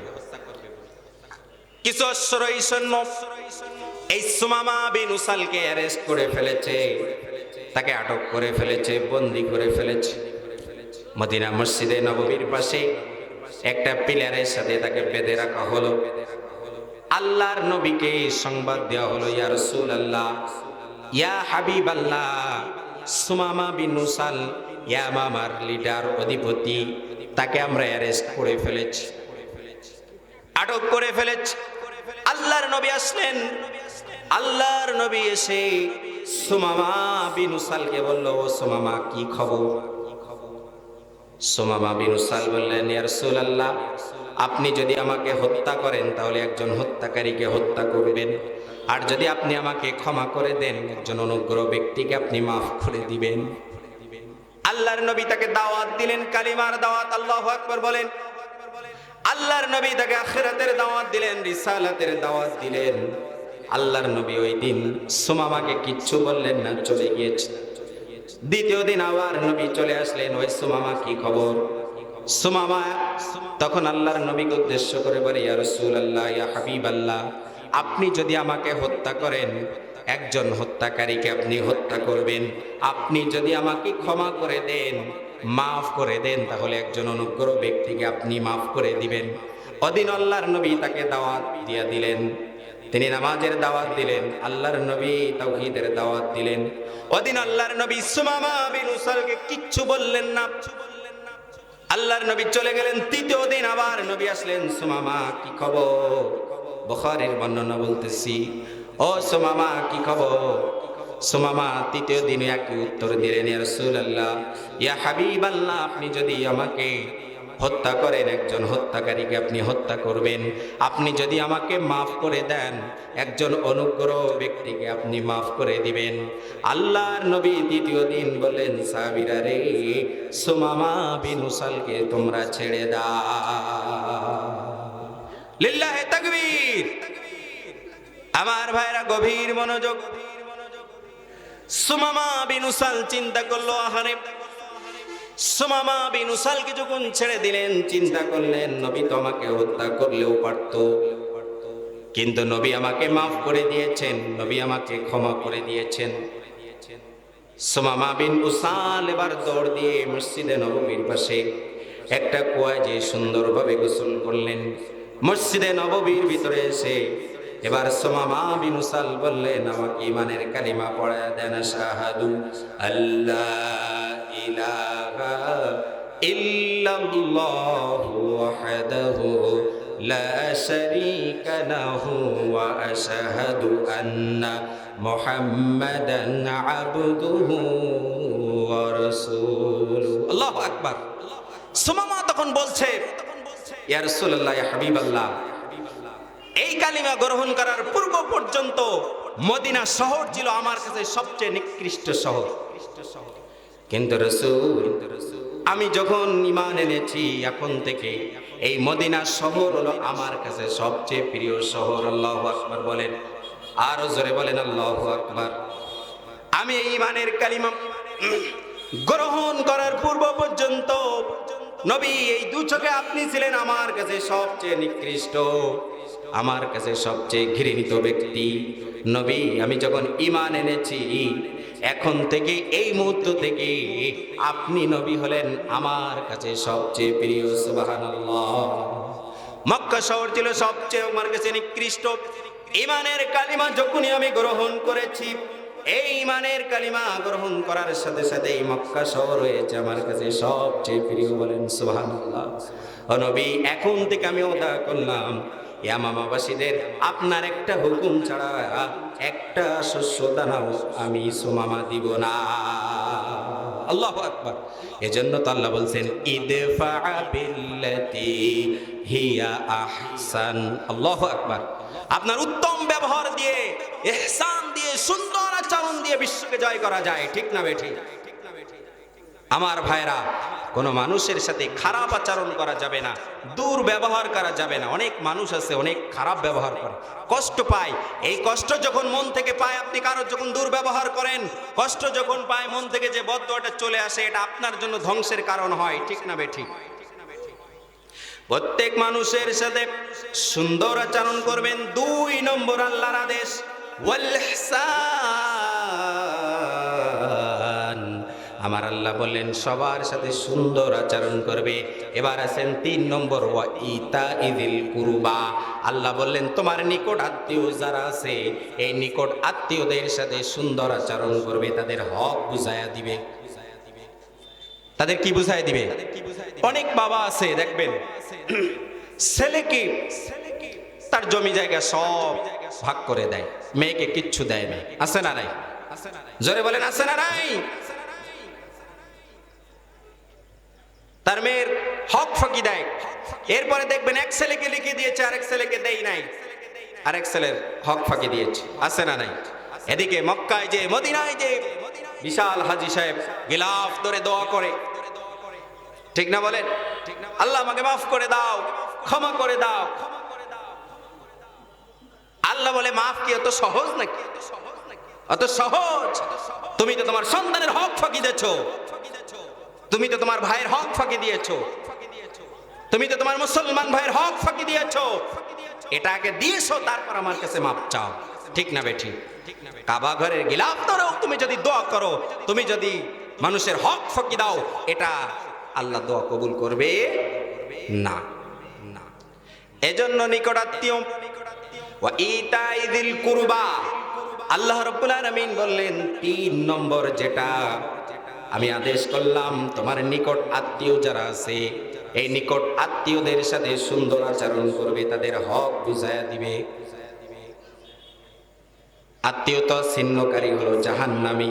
কিছু অশ্বারোহী সৈন্য এই সুমামা বিন উসালকে অ্যারেস্ট করে ফেলেছে, তাকে আটক করে ফেলেছে, বন্দী করে ফেলেছে। মদিনা মসজিদে নববীর পাশে একটা পিলারের সাথে তাকে বেঁধে রাখা হলো। আল্লাহর নবীকে সংবাদ দেওয়া হলো, ইয়া রাসূলুল্লাহ, ইয়া হাবিবাল্লাহ, সুমামা বিন উসাল ইয়ামামার লিডার অধিপতি, তাকে আমরা অ্যারেস্ট করে ফেলেছি, আটক করে ফেলেছি। আল্লাহর নবী আসলেন। আল্লাহর নবী এসে সুমামা বিন উসালকে বলল, ও সুমামা, কি খবর? সুমামা বিন উসাল বললেন, ইয়া রাসূলুল্লাহ, আপনি যদি আমাকে হত্যা করেন তাহলে একজন হত্যাকারীকে হত্যা করবেন, আর যদি আপনি আমাকে ক্ষমা করে দেন একজন অনুগ্রহ ব্যক্তিকে আপনি মাফ করে দিবেন। আল্লাহর নবী তাকে দাওয়াত দিলেন, কালিমার দাওয়াত। আল্লাহু আকবার বলেন। আল্লাহর নবী তাকে আখিরাতের দাওয়াত দিলেন, রিসালাতের দাওয়াত দিলেন। আল্লাহর নবী ওই দিন সুমামাকে কিচ্ছু বললেন না, চলে গিয়েছেন। দ্বিতীয় দিন আবার নবী চলে আসলেন, ওই সুমামা, কি খবর? সুমামা তখন আল্লাহর নবীকে উদ্দেশ্য করে বলে, ইয়া রাসূলুল্লাহ, ইয়া হাবিবাল্লাহ, আপনি যদি আমাকে হত্যা করেন একজন হত্যাকারীকে আপনি হত্যা করবেন, আপনি যদি আমাকে ক্ষমা করে দেন, মাফ করে দেন, তাহলে একজন অনুগ্রহ ব্যক্তিকে আপনি মাফ করে দিবেন। ওদিন আল্লাহর নবী তাকে দাওয়াত দিয়ে দিলেন, তিনি নামাজের দাওয়াত দিলেন, আল্লাহর নবী তাওহীদের দাওয়াত দিলেন। ওদিন আল্লাহর নবী সুমামা বিন উসালকে কিচ্ছু বললেন না। আল্লাহর নবী চলে গেলেন। তৃতীয় দিন আবার নবী আসলেন, সুমামা, কি খবর? বুখারীর বর্ণনা বলতেছি, ও সুমামা, কি খবর? সুমামা তৃতীয় দিনে একই উত্তর দিলেন, ইয়া রাসূলুল্লাহ, ইয়া হাবিবাল্লাহ, আপনি যদি আমাকে হত্যা করেন একজন হত্যাকারীকে আপনি হত্যা করবেন, আপনি যদি আমাকে মাফ করে দেন একজন অনুগ্রহ ব্যক্তিকে আপনি মাফ করে দিবেন। আল্লাহর নবী তৃতীয় দিন বলেন, সাহাবীরা রে, সুমামা বিন উসালকে তোমরা ছেড়ে দাও। লিল্লাহি তাকবীর। আমার ভাইরা গভীর মনোযোগ। সুমামা বিন উসাল চিন্তা করলো, আহারে, সুমামা বিন উসালকে যখন ছেড়ে দিলেন, চিন্তা করলেন, নবী তো আমাকে হত্যা করলেও পারত, কিন্তু নবী আমাকে মাফ করে দিয়েছেন, নবী আমাকে ক্ষমা করে দিয়েছেন। সুমামা বিন উসাল এবার দৌড় দিয়ে মসজিদে নববীর পাশে একটা কুয়ায় যে সুন্দরভাবে গোসল করলেন। মসজিদে নববীর ভিতরে এসে এবার সুমামা বিন উসাল বললেন, আমাকে ঈমানের কালিমা পড়ায় দেন, আশহাদু আল্লাহ ইলাহা ইল্লাল্লাহু ওয়াহদাহু লা শারীকা লাহু ওয়া আশহাদু আন্না মুহাম্মাদান আবদুহু ওয়া রাসূলুহু। আল্লাহু আকবার। সুমামা তখন বলছে, ইয়া রাসূলুল্লাহ, ইয়া হাবিবাল্লাহ, এই কালিমা গ্রহণ করার পূর্ব পর্যন্ত মদিনা শহর ছিল আমার কাছে সবচেয়ে নিকৃষ্ট শহর, কিন্তু রাসূল, আমি যখন ঈমান এনেছি এখন থেকে এই মদিনা শহর হলো আমার কাছে সবচেয়ে প্রিয় শহর। আল্লাহু আকবার বলেন, আরো জোরে বলেন, আল্লাহু আকবার। আমি এই ঈমানের কালিমা গ্রহণ করার পূর্ব পর্যন্ত নবী, এই দু চোখে আপনি ছিলেন আমার কাছে সবচেয়ে নিকৃষ্ট, আমার কাছে সবচেয়ে ঘৃণিত ব্যক্তি। নবী, আমি যখন ঈমান এনেছি এখন থেকে এই মুহূর্ত থেকে আপনি নবী হলেন আমার কাছে সবচেয়ে প্রিয়। সুবহানাল্লাহ। মক্কা শহর ছিল সবচেয়ে আমার কাছে নিকৃষ্ট। ঈমানের কালিমা যখনই আমি গ্রহণ করেছি, এই ঈমানের কালিমা গ্রহণ করার সাথে সাথে এই মক্কা শহর হয়েছে আমার কাছে সবচেয়ে প্রিয়। বলেন সুবহানাল্লাহ। ও নবী, এখন থেকে আমি ওয়াদা করলাম, ইয়ামামাবাসীদের আপনার একটা হুকুম ছাড়া একটা শস্য দানাও আমি সুমামা দিব না। আল্লাহু আকবার। এজন্য তো আল্লাহ বলছেন, ইদফা বিল্লাতি হিয়া আহসান। আল্লাহু আকবার। আপনার উত্তম ব্যবহার দিয়ে, ইহসান দিয়ে, সুন্দর আচরণ দিয়ে বিশ্বকে জয় করা যায়, ঠিক না বেঠিক? আমার ভাইরা, কোনো মানুষের সাথে খারাপ আচরণ করা যাবে না, দুর্ব্যবহার করা যাবে না। অনেক মানুষ আছে অনেক খারাপ ব্যবহার করে, কষ্ট পায়। এই কষ্ট যখন মন থেকে পায়, আপনি কারো যখন দুর্ব্যবহার করেন, কষ্ট যখন পায় মন থেকে, যে বদদোয়াটা চলে আসে, এটা আপনার জন্য ধ্বংসের কারণ হয়, ঠিক না বেঠিক? প্রত্যেক মানুষের সাথে সুন্দর আচরণ করবেন। 2 নম্বর আল্লাহর আদেশ, ওয়াল ইহসান আমার আল্লাহ বললেন সবার সাথে সুন্দর আচরণ করবে। এবার আছেন 3 নম্বর, ওয়া ইতা ইদিল কুরবা। আল্লাহ বললেন তোমার নিকট আত্মীয় যারা আছে এই নিকট আত্মীয়দের সাথে সুন্দর আচরণ করবে, তাদের হক বুঝায়া দিবে। তাদের কি বুঝায় দিবে? অনেক বাবা আছে দেখবেন ছেলেকে তার জমি জায়গা সব ভাগ করে দেয়, মেয়েকে কিচ্ছু দেয় না। আছে না নাই? জোরে বলেন আছে না নাই? তার মেয়ের হক ফাঁকি দেয়। এরপরে দেখবেন এক ছেলেকে লিখে দিয়েছে, আরেক ছেলেকে দেই নাই, আরেক ছেলের হক ফাঁকি দিয়েছে। আছে না নাই? এদিকে মক্কায় যে মদিনায় যে বিশাল হাজী সাহেব গিলাফ ধরে দোয়া করে, ঠিক না বলেন? আল্লাহ আমাকে মাফ করে দাও, ক্ষমা করে দাও। আল্লাহ বলে মাফ কি অত সহজ নাকি? অত সহজ? তুমি তো তোমার সন্তানের হক ফাঁকি দিয়েছো, তুমি তো তোমার ভাইয়ের হক ফাঁকি দিয়েছো, তুমি তো তোমার মুসলমান ভাইয়ের হক ফাঁকি দিয়েছো। এটাকে দিয়েছো, তারপর আমার কাছে মাপ চাও। ঠিক না বেঠি? কাবা ঘরের গিলাফ ধরেও তুমি যদি দোয়া করো, তুমি যদি মানুষের হক ফাঁকি দাও, এটা আল্লাহ দোয়া কবুল করবে না। এজন্য নিকটাত্মীয় ওয়া ইতাইযিল কুরবা, আল্লাহ রাব্বুল আলামিন বললেন 3 নম্বর যেটা আমি আদেশ করলাম, তোমার নিকট আত্মীয় যারা আছে এই নিকট আত্মীয়দের সাথে সুন্দর আচরণ করবে, তাদের হক বুঝায়া দিবে। আত্মীয়তা ছিন্নকারী হলো জাহান্নামী।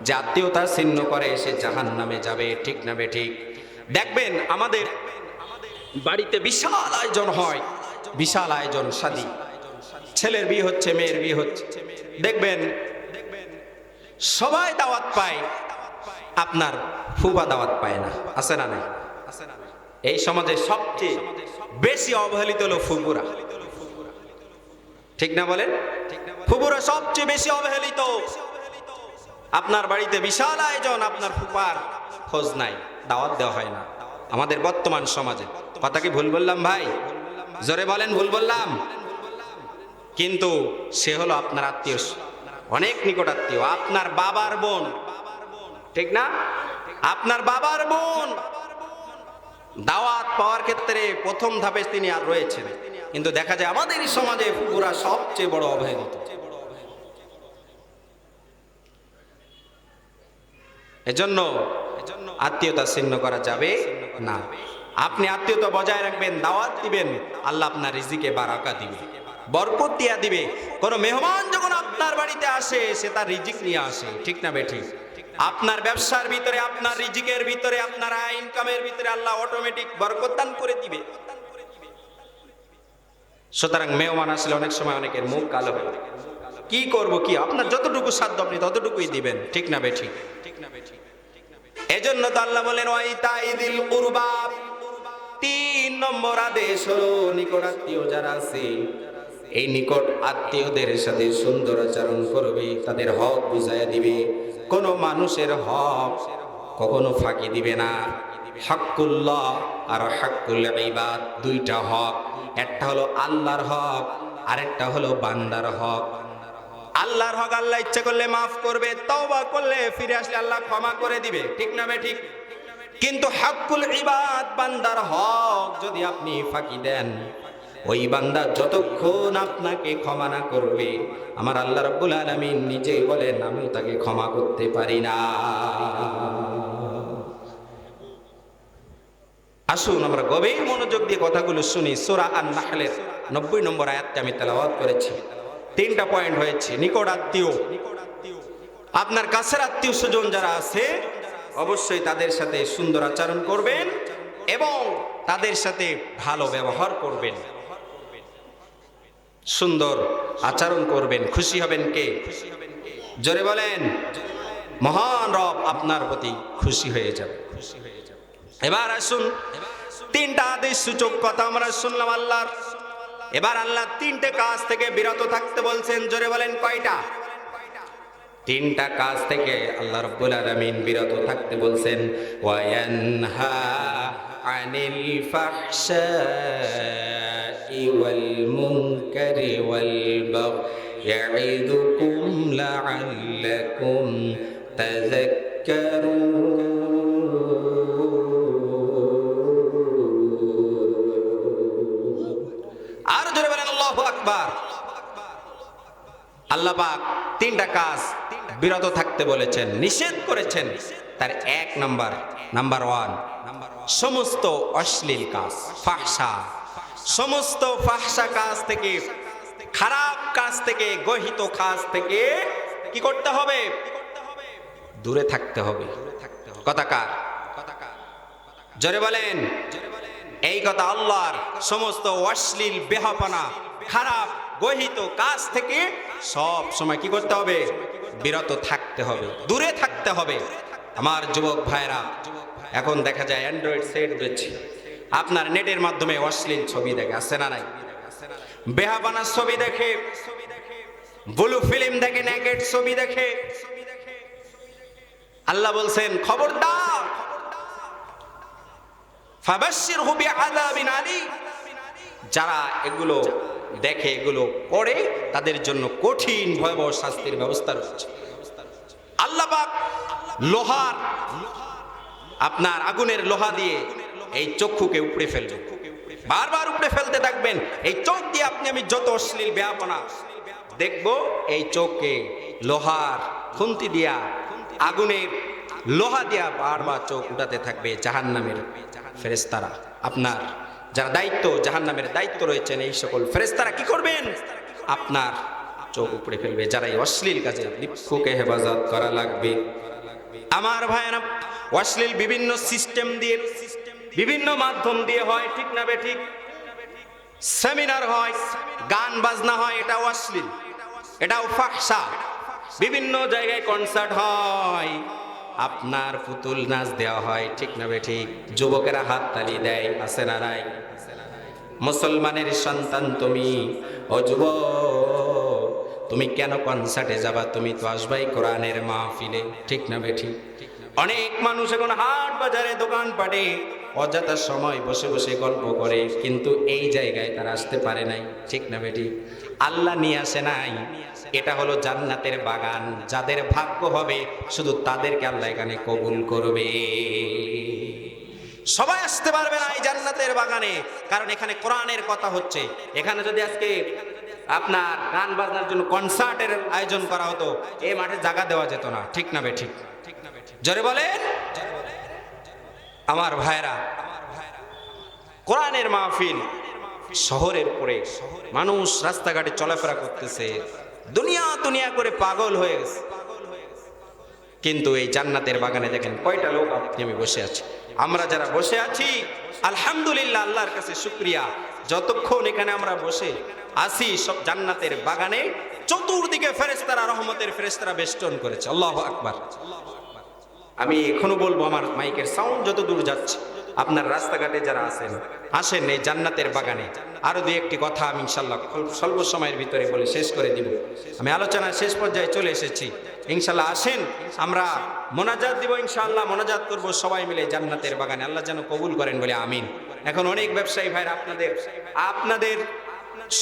যে আত্মীয়তা ছিন্ন করে সে জাহান্নামে যাবে। ঠিক না বেঠিক? দেখবেন আমাদের বাড়িতে বিশাল আয়োজন হয়, বিশাল আয়োজন, শাদী, ছেলের বিয়ে হচ্ছে, মেয়ের বিয়ে হচ্ছে, দেখবেন সবাই দাওয়াত পায়, আপনার ফুফা দাওয়াত পায় না। আছে না নাই? এই সমাজে সবচেয়ে বেশি অবহেলিত হলো ফুপুরা। ঠিক না বলেন? ফুপুরা সবচেয়ে বেশি অবহেলিত। আপনার বাড়িতে বিশাল আয়োজন, আপনার ফুপার খোঁজ নাই, দাওয়াত দেওয়া হয় না আমাদের বর্তমান সমাজে। কথা কি ভুল বললাম ভাই? জোরে বলেন ভুল বললাম? কিন্তু সে হলো আপনার আত্মীয়, অনেক নিকট আত্মীয়, আপনার বাবার বোন। ঠিক না? আপনার বাবার বোন দাওয়াত পাওয়ার ক্ষেত্রে প্রথম ধাপে তিনি আর রয়েছেন। কিন্তু দেখা যায় আমাদের এই সমাজে ফুপুরা সবচেয়ে বড় অবহেলিত। এজন্য আত্মীয়তা ছিন্ন করা যাবে না। আপনি আত্মীয়তা বজায় রাখবেন, দাওয়াত দিবেন, আল্লাহ আপনার রিজিকে বারাকা দিবে, বরকত দিয়া দিবে। কোন মেহমান যখন আপনার বাড়িতে আসে সে তার রিজিক নিয়ে আসে। ঠিক না বেঠিক? আপনার ব্যবসার ভিতরে, আপনার রিজিকের ভিতরে, আপনার আয় ইনকামের ভিতরে আল্লাহ অটোমেটিক বরকত দান করে দিবে। সুতরাং মেহমান আসলে অনেক সময় অনেকের মুখ কালো হয়, কি করব কি, আপনার যতটুকু সাধ্য আপনি ততটুকুই দিবেন। ঠিক না বেঠিক? এজন্য তো আল্লাহ বলেন ওয়া ইতাইযিল কুরবা, 3 নম্বর আদেশ হলো নিকট আত্মীয় যারা আছে এই নিকট আত্মীয়দের সাথে সুন্দর আচরণ করবে, তাদের হক বুঝাইয়া দিবে। কোন মানুষের হক কখনো ফাঁকি দিবে না। হাক্কুল্লাহ আর হাক্কুল ইবাদ, 2টা হক। একটা হলো আল্লাহর হক, আরেকটা হলো বান্দার হক। আল্লাহর হক আল্লাহ ইচ্ছা করলে মাফ করবে, তওবা করলে ফিরে আসলে আল্লাহ ক্ষমা করে দিবে। ঠিক না বেঠিক? কিন্তু হাক্কুল ইবাদ, বান্দার হক যদি আপনি ফাঁকি দেন, ওই বান্দা যতক্ষণ আপনাকে ক্ষমা না করবে, আমার আল্লাহ রাব্বুল আলামিন নিজেই বলেন আমি তাকে ক্ষমা করতে পারি না। আসুন আমরা গভীর মনোযোগ দিয়ে কথাগুলো শুনি। সূরা আন-নাহলের 90 নম্বর আয়াতটা আমি তেলাওয়াত করেছি। 3টা পয়েন্ট হয়েছে। নিকট আত্মীয়, আপনার কাছের আত্মীয় স্বজন যারা আছে অবশ্যই তাদের সাথে সুন্দর আচরণ করবেন এবং তাদের সাথে ভালো ব্যবহার করবেন, সুন্দর আচরণ করবেন। খুশি হবেন কে? জোরে বলেন। মহান রব আপনার প্রতি খুশি হয়ে যাবে। এবার আসুন 3টা আদেশ সূচক কথা আমরা শুনলাম আল্লাহর। এবার আল্লাহ 3টে কাজ থেকে বিরত থাকতে বলছেন। জোরে বলেন কয়টা? 3টা কাজ থেকে আল্লাহ রাব্বুল আলামিন বিরত থাকতে বলছেন। ওয়া ইয়ানহা আনিল ফাহশাই ওয়াল মুনকারি ওয়াল বাগই ইয়াইদুকুম লাআল্লাকুম তাযাক্কারুন। আল্লাহ পাক তিনটা কাজ বিরত থাকতে বলেছেন, নিষেধ করেছেন। তার এক নাম্বার ওয়ান, সমস্ত অশ্লীল কাজ, ফাহশা, সমস্ত ফাহশা কাজ থেকে, খারাপ কাজ থেকে, গহিত কাজ থেকে কি করতে হবে? দূরে থাকতে হবে। কথাকার জোরে বলেন। এই কথা আল্লাহর। সমস্ত অশ্লীল, বেহাপনা, খারাপ, গহিত কাজ থেকে সব সময় কি করতে হবে? বিরত থাকতে হবে, দূরে থাকতে হবে। আমার যুবক ভাইরা, এখন দেখা যায় অ্যান্ড্রয়েড সেট উঠেছে, আপনার নেটের মাধ্যমে অশ্লীল ছবি দেখে, আছে না নাই? বেহাপনার ছবি দেখে, ব্লু ফিল্ম দেখে, নেগেট ছবি দেখে। আল্লাহ বলছেন খবরদার, ফাবাশশিরহু বিআযাবিন আলীম, যারা এগুলো দেখে, এগুলো করে, তাদের জন্য কঠিন ভয়াবহ শাস্তির ব্যবস্থা রয়েছে। আল্লাহ পাক লোহার, আপনার আগুনের লোহা দিয়ে এই চক্ষুকে উপড়ে ফেলবে, বারবার উপড়ে ফেলতে থাকবেন। এই চোখ দিয়ে আপনি আমি যত অশ্লীল বেহাপনা দেখবো, এই চোখকে লোহার খুন্তি দিয়া, আগুনের লোহা দিয়া বারবার চোখ উঠাতে থাকবে জাহান্নামের ফেরেশতারা। আপনার যারা দায়িত্ব, জাহান্নামের দায়িত্ব রয়েছেন, এই সকল ফেরেশতারা কি করবেন? আপনার চোখ উপড়ে ফেলবে। যারা এই অশ্লীল কাজে লিপ্তকে হেফাজত করা লাগবে। আমার ভাইয়েরা, অশ্লীল বিভিন্ন সিস্টেম দিয়ে, বিভিন্ন মাধ্যম দিয়ে হয়, ঠিক না বেঠিক? সেমিনার হয়, গান বাজনা হয়, এটাও অশ্লীল, এটাও ফাহশা। বিভিন্ন জায়গায় কনসার্ট হয়, আপনার পুতুল নাচ দেওয়া হয়, ঠিক না বেঠিক? যুবকেরা হাত তালি দেয়, আছে না নাই? মুসলমানের সন্তান তুমি, ও যুবক, তুমি কেন কনসার্টে যাবা? তুমি তো আসবাই কোরআনের মাহফিলে, ঠিক না বেঠিক? অনেক মানুষ এখন হাট বাজারে, দোকান পাটে অযথা সময় বসে বসে গল্প করে, কিন্তু এই জায়গায় তারা আসতে পারে নাই, ঠিক না বেঠিক? আল্লাহ নিয়ে আসে নাই। এটা হলো জান্নাতের বাগান, যাদের ভাগ্য হবে শুধু তাদেরকে আল্লাহ এখানে কবুল করবে। সবাই আসতে পারবে না এই জান্নাতের বাগানে, কারণ এখানে কোরআনের কথা হচ্ছে। এখানে যদি আজকে আপনার গান বাজনার জন্য কনসার্টের আয়োজন করা হতো, এই মাঠে জায়গা দেওয়া যেত না, ঠিক না বেঠিক? জোরে বলেন। আমার ভাইরা, কোরআনের মাহফিল শহরের পরে, মানুষ রাস্তাঘাটে চলাফেরা করতেছে, দুনিয়া দুনিয়া করে পাগল হয়ে গেছে। কিন্তু এই জান্নাতের বাগানে দেখেন কয়টা লোক আপনি আমি বসে আছি। আমরা যারা বসে আছি, আলহামদুলিল্লাহ, আল্লাহর কাছে শুকরিয়া। যতক্ষণ এখানে আমরা বসে আছি, সব জান্নাতের বাগানে চতুর্দিকে ফেরেশতারা, রহমতের ফেরেশতারা বেষ্টন করেছে। আল্লাহু আকবার। আমি এখনো বলবো, আমার মাইকের সাউন্ড যত দূর যাচ্ছে, আপনার রাস্তাঘাটে যারা আছেন, আসেন এই জান্নাতের বাগানে। আরো দুই একটি কথা আমি ইনশাল্লাহ স্বল্প সময়ের ভিতরে বলে শেষ করে দিব। আমি আলোচনার শেষ পর্যায়ে চলে এসেছি। ইনশাল্লাহ আসেন, আমরা মোনাজাত দিব, ইনশাআল্লাহ মোনাজাত করব সবাই মিলে জান্নাতের বাগানে। আল্লাহ যেন কবুল করেন বলে আমিন। এখন অনেক ব্যবসায়ী ভাইরা আপনাদের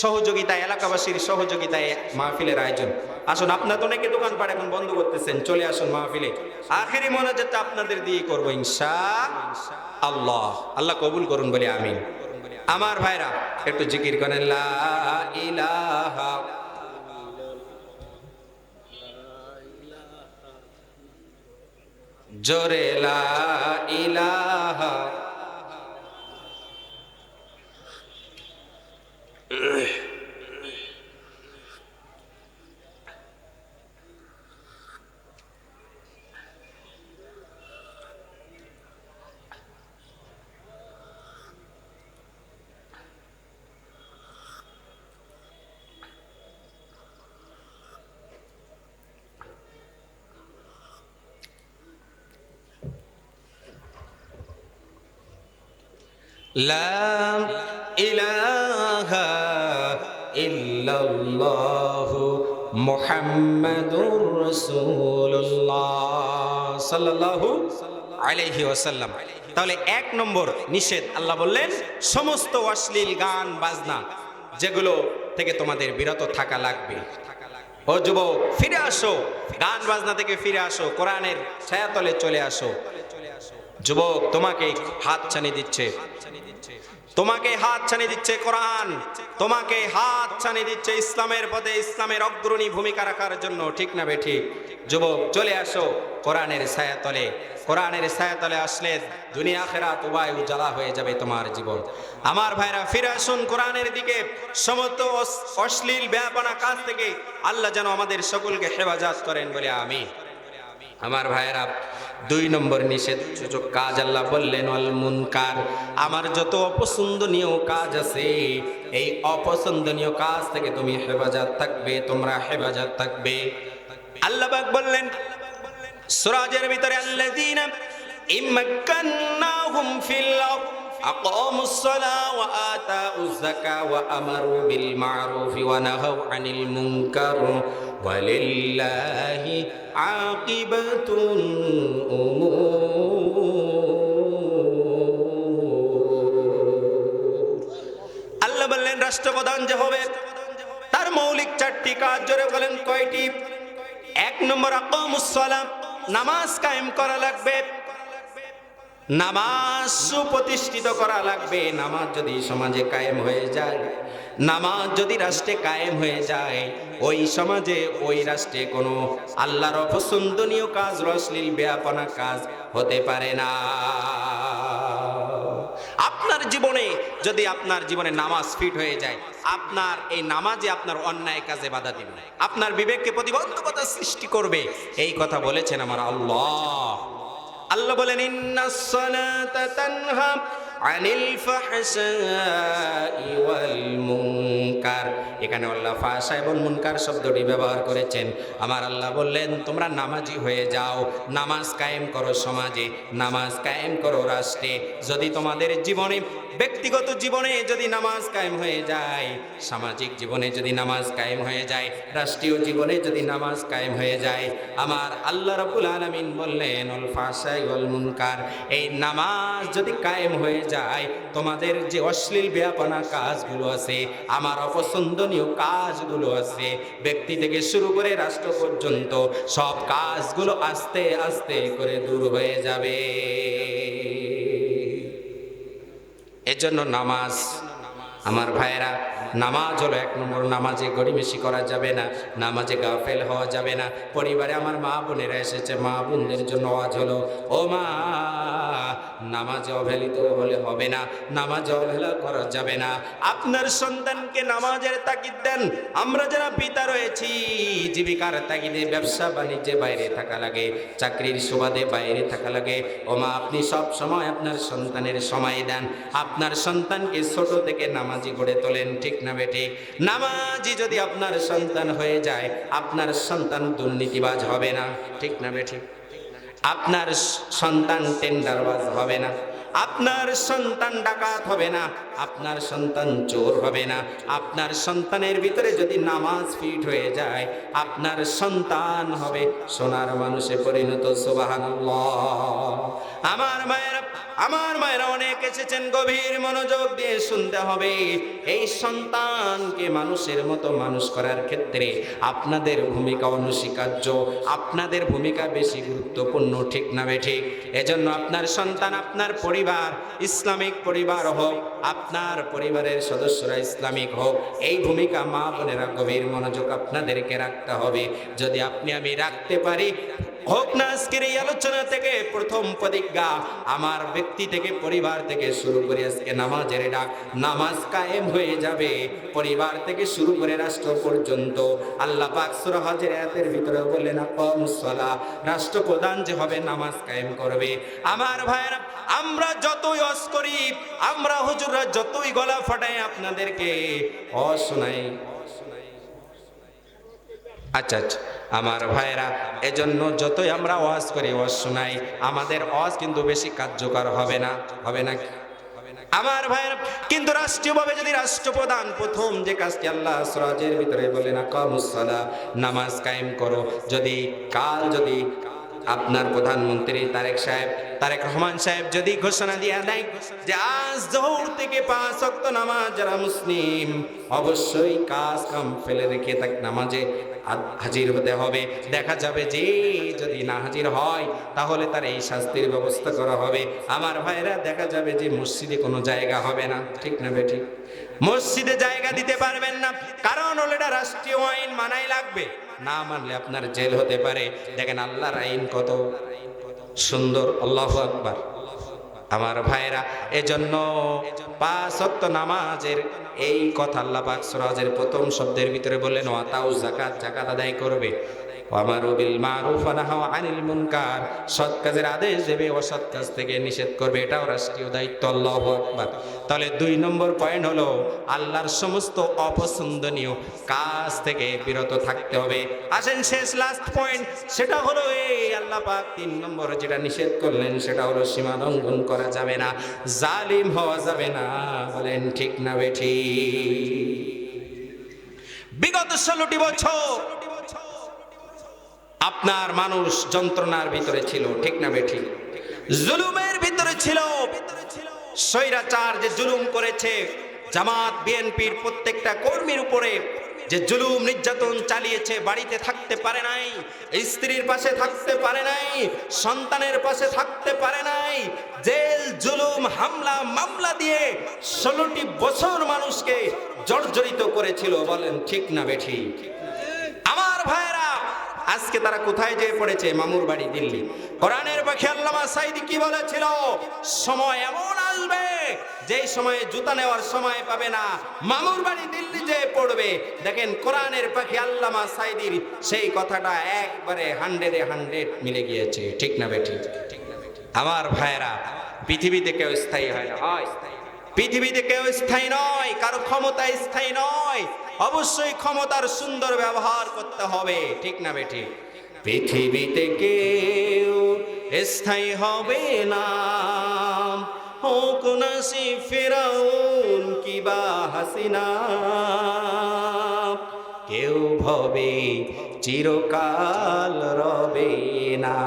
সহযোগিতায়, এলাকাবাসীর সহযোগিতায় মাহফিলের আয়োজন। আসুন, আপনার তো অনেকে দোকানপাট এখন বন্ধ করতেছেন, চলে আসুন মাহফিলে। আখেরি মোনাজাতটা আপনাদের দিয়ে করবো ইনশাআল্লাহ। আল্লাহ কবুল করুন বলে আমিন। আমার ভাইরা, একটু জিকির করেন, লা ইলাহা জোরে, লা ইলাহা লা ইলাহা ইল্লাল্লাহু মুহাম্মাদুর রাসূলুল্লাহ সাল্লাল্লাহু আলাইহি ওয়াসাল্লাম। তাহলে এক নম্বর নিষেধ, আল্লাহ বললেন সমস্ত অশ্লীল গান বাজনা, যেগুলো থেকে তোমাদের বিরত থাকা লাগবে। ও যুবক, ফিরে আসো, গান বাজনা থেকে ফিরে আসো, কোরআনের ছায়াতলে চলে আসো। যুবক, তোমাকে হাত ছানি দিচ্ছে, তোমাকে হাত ছানি দিচ্ছে কোরআন, তোমাকে হাত ছানি দিচ্ছে ইসলামের পথে, ইসলামের অগ্রণী ভূমিকা রাখার জন্য, ঠিক না বেঠিক? যুবক চলে আসো কোরআনের ছায়াতলে। কোরআনের ছায়াতলে আসলে দুনিয়া আখিরাত উভয় উজালা হয়ে যাবে তোমার জীবন। আমার ভাইরা ফিরে আসুন কোরআনের দিকে। সমস্ত অশ্লীল ব্যাপানা কাজ থেকে আল্লাহ যেন আমাদের সকলকে হেফাজত করেন বলে আমিন। আমার ভাইয়েরা, 2 নম্বর নিষেধ সূচক কাজ আল্লাহ বললেন ওয়াল মুনকার, আমার যত অপছন্দনীয় কাজ আছে এই অপছন্দনীয় কাজ থেকে তুমি হেফাজত থাকবে, তোমরা হেফাজত থাকবে। আল্লাহ পাক বললেন সূরাজের ভিতরে আল্লাযীনা ইম্মাক্কান্নাহুম ফিল আরদ আকামুস সালাহ ওয়া আতাউজ যাকাহ ওয়া আমারু বিল মা'রুফ ওয়া নাহাউ আনিল মুনকার ওয়ালিল্লাহি আকিবাতুল উমুর। আল্লাহ বললেন রাষ্ট্রপ্রধান যে হবে তার মৌলিক 4টি কাজ, জোরে বলেন কয়টি? 1 নম্বর আকামুস সালাহ, নামাজ কায়েম করা লাগবে, নামাজ সুপ্রতিষ্ঠিত করা লাগবে। নামাজ যদি সমাজে কায়েম হয়ে যায়, নামাজ যদি রাষ্ট্রে কায়েম হয়ে যায়, ওই সমাজে ওই রাষ্ট্রে কোনো আল্লাহর অপছন্দনীয় কাজ, অশ্লীল বেয়াপনা কাজ হতে পারে না। আপনার জীবনে যদি আপনার জীবনে নামাজ ফিট হয়ে যায়, আপনার এই নামাজে আপনার অন্যায় কাজে বাধা দিবে, আপনার বিবেককে প্রতিবন্ধকতা সৃষ্টি করবে। এই কথা বলেছেন আমার আল্লাহ। আল্লাহ বলেন ইন্নাস সালাতা তানহা আনিল ফাহশাই ওয়াল মুনকার। এখানে আল্লাহ ফাহশা এবং মুনকার শব্দটি ব্যবহার করেছেন। আমার আল্লাহ বললেন তোমরা নামাজি হয়ে যাও, নামাজ কায়েম করো সমাজে, নামাজ কায়েম করো রাষ্ট্রে। যদি তোমাদের জীবনে, ব্যক্তিগত জীবনে যদি নামাজ কায়েম হয়ে যায়, সামাজিক জীবনে যদি নামাজ কায়েম হয়ে যায়, রাষ্ট্রীয় জীবনে যদি নামাজ কায়েম হয়ে যায়, আমার আল্লাহ রাব্বুল আলামিন বললেন ওয়াল ফাহশাই ওয়াল মুনকার, এই নামাজ যদি কায়েম হয়ে যায়, তোমাদের যে অশ্লীল বেয়াপনা কাজগুলো আছে, আমার অপছন্দনীয় কাজগুলো আছে, ব্যক্তি থেকে শুরু করে রাষ্ট্র পর্যন্ত সব কাজগুলো আস্তে আস্তে করে দূর হয়ে যাবে। এজন্য নামাজ, আমার ভাইয়েরা, নামাজ হলো 1 নম্বর। নামাজে গড়িমেশি করা যাবে না, নামাজে গাফেল হওয়া যাবে না। পরিবারে আমার মা বোনেরা এসেছে, মা বোনদের জন্য আওয়াজ হলো, ও মা, নামাজে অবহেলিত হলে হবে না, নামাজে অবহেলা করা যাবে না। আপনার সন্তানকে নামাজের তাগিদ দেন। আমরা যারা পিতা রয়েছি, জীবিকার তাগিদে ব্যবসা বাণিজ্যে বাইরে থাকা লাগে, চাকরির সুবাদে বাইরে থাকা লাগে। ও মা, আপনি সব সময় আপনার সন্তানের সময় দেন, আপনার সন্তানকে ছোট থেকে নামাজি গড়ে তোলেন, ঠিক না বেঠিক? নামাজি যদি আপনার সন্তান হয়ে যায়, আপনার সন্তান দুর্নীতিবাজ হবে না, ঠিক না বেঠিক? আপনার সন্তান টেন্ডারবাজ হবে না, আপনার সন্তান ডাকাত হবে না, আপনার সন্তান চোর হবে না। আপনার সন্তানের ভিতরে যদি নামাজ ফিট হয়ে যায়, আপনার সন্তান হবে সোনার মানুষে পরিণত। সুবহানাল্লাহ। আমার মায়েরা অনেক এসেছেন, গভীর মনোযোগ দিয়ে শুনতে হবে। এই সন্তানকে মানুষের মতো মানুষ করার ক্ষেত্রে আপনাদের ভূমিকা অনস্বীকার্য, আপনাদের ভূমিকা বেশি গুরুত্বপূর্ণ, ঠিক না বেঠিক? এজন্য আপনার সন্তান, আপনার পরিবার ইসলামিক পরিবার হোক, আপনার পরিবারের সদস্যরা ইসলামিক হোক, এই ভূমিকা মা বোনেরা গভীর মনোযোগ আপনাদেরকে রাখতে হবে। যদি আপনি আমি রাখতে পারি, হোক না আজকের এই আলোচনা থেকে প্রথম প্রতিজ্ঞা, আমার ব্যক্তি থেকে, পরিবার থেকে শুরু করে আজকে নামাজের ডাক, নামাজ কায়েম হয়ে যাবে পরিবার থেকে শুরু করে রাষ্ট্র পর্যন্ত। আল্লাহ পাক সূরা হজের আয়াতের ভিতরে বললেন আকামুস সালাহ, রাষ্ট্রপ্রধান যে হবে নামাজ কায়েম করবে। আমার ভাইরা, আমরা যতই ওয়াজ করি, আমরা হুজুররা যতই গলা ফাটাই আপনাদেরকে শোনাই, আচ্ছা আমার ভাইরা, এজন্য যতই আমরা ওয়াজ করি, ওয়াজ শোনাই, আমাদের ওয়াজ কিন্তু বেশি কার্যকর হবে না, হবে না আমার ভাইরা? কিন্তু রাষ্ট্রীয়ভাবে যদি রাষ্ট্রপ্রধান প্রথম যে কাজটি আল্লাহ সূরাজের ভিতরে বলেন আকামুস সালাহ, নামাজ কায়েম করো, যদি আপনার প্রধানমন্ত্রী তারেক রহমান সাহেব যদি ঘোষণা দিয়ে দেয় যে আজ যোহর থেকে 5 ওয়াক্ত নামাজ যারা মুসলিম অবশ্যই কাজ কাম ফেলে রেখে নামাজে হাজির হতে হবে। দেখা যাবে যে যদি না হাজির হয় তাহলে তার এই শাস্তির ব্যবস্থা করা হবে। আমার ভাইরা, দেখা যাবে যে মসজিদে কোনো জায়গা হবে না, ঠিক না বেঠিক? মসজিদে জায়গা দিতে পারবেন না, কারণ হলো এটা রাষ্ট্রীয় আইন, মানাই লাগবে, না মানলে আপনার জেল হতে পারে। দেখেন আল্লাহর আইন কত সুন্দর, আল্লাহু আকবার। আমার ভাইরা, এজন্য 5 ওয়াক্ত নামাজের এই কথা আল্লাহ পাক সূরা হজের প্রথম শব্দের ভিতরে বললেন, ওয়াতাউ যাকাত, যাকাত আদায় করবে, ওয়ামারু বিল মারুফ ওয়া নাহাউ আনিল মুনকার, সৎ কাজের আদেশ দেবে, অসৎ কাজ থেকে নিষেধ করবে, এটাও রাষ্ট্রীয় দায়িত্ব। আল্লাহু আকবার। তাহলে 2 নম্বর পয়েন্ট হলো আল্লাহর সমস্ত অপছন্দনীয় কাজ থেকে বিরত থাকতে হবে। আসেন শেষ লাস্ট পয়েন্ট, সেটা হলো এই আল্লাহ পাক 3 নম্বর যেটা নিষেধ করলেন সেটা হলো সীমা লঙ্ঘন করা যাবে না, জালিম হওয়া যাবে না। বলেন ঠিক না বেঠিক? বিগত 16টি বছর আপনার মানুষ যন্ত্রণার ভিতরে ছিল, ঠিক না বেঠিক? জুলুমের ভিতরে ছিল। স্বৈরাচার যে জুলুম করেছে, জামাত বিএনপির প্রত্যেকটা কর্মীর উপরে যে জুলুম নির্যাতন চালিয়েছে, বাড়িতে থাকতে পারে নাই, স্ত্রীর পাশে থাকতে পারে নাই, সন্তানের পাশে থাকতে পারে নাই, জেল জুলুম হামলা মামলা দিয়ে 16টি বছর মানুষকে জর্জরিত করেছিল। বলেন ঠিক না বেঠিক? আমার ভাইরা, আজকে তারা কোথায় যেয়ে পড়েছে? মামুর বাড়ি দিল্লি। কোরআনের পাখি আল্লামা সাঈদী কি বলেছিল? সময় এমন আসবে যেই সময়ে জুতা নেওয়ার সময় পাবে না, মামুর বাড়ি দিল্লি যেয়ে পড়বে। দেখেন কোরআনের পাখি আল্লামা সাঈদীর সেই কথাটা একবারে 100-এ 100 মিলে গিয়েছে, ঠিক না বেঠিক? আমার ভাইরা, পৃথিবীতে কেউ স্থায়ী হয় না, হয়? পৃথিবীতে কেউ স্থায়ী নয়, কারো ক্ষমতা স্থায়ী নয়। অবশ্যই ক্ষমতার সুন্দর ব্যবহার করতে হবে, ঠিক না বেঠিক? পৃথিবীতে কেউ স্থায়ী হবে না, হোক না সে ফিরাউন কিবা হাসিনা, কেউ ভবে চিরকাল রবে না,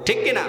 ঠিক কিনা?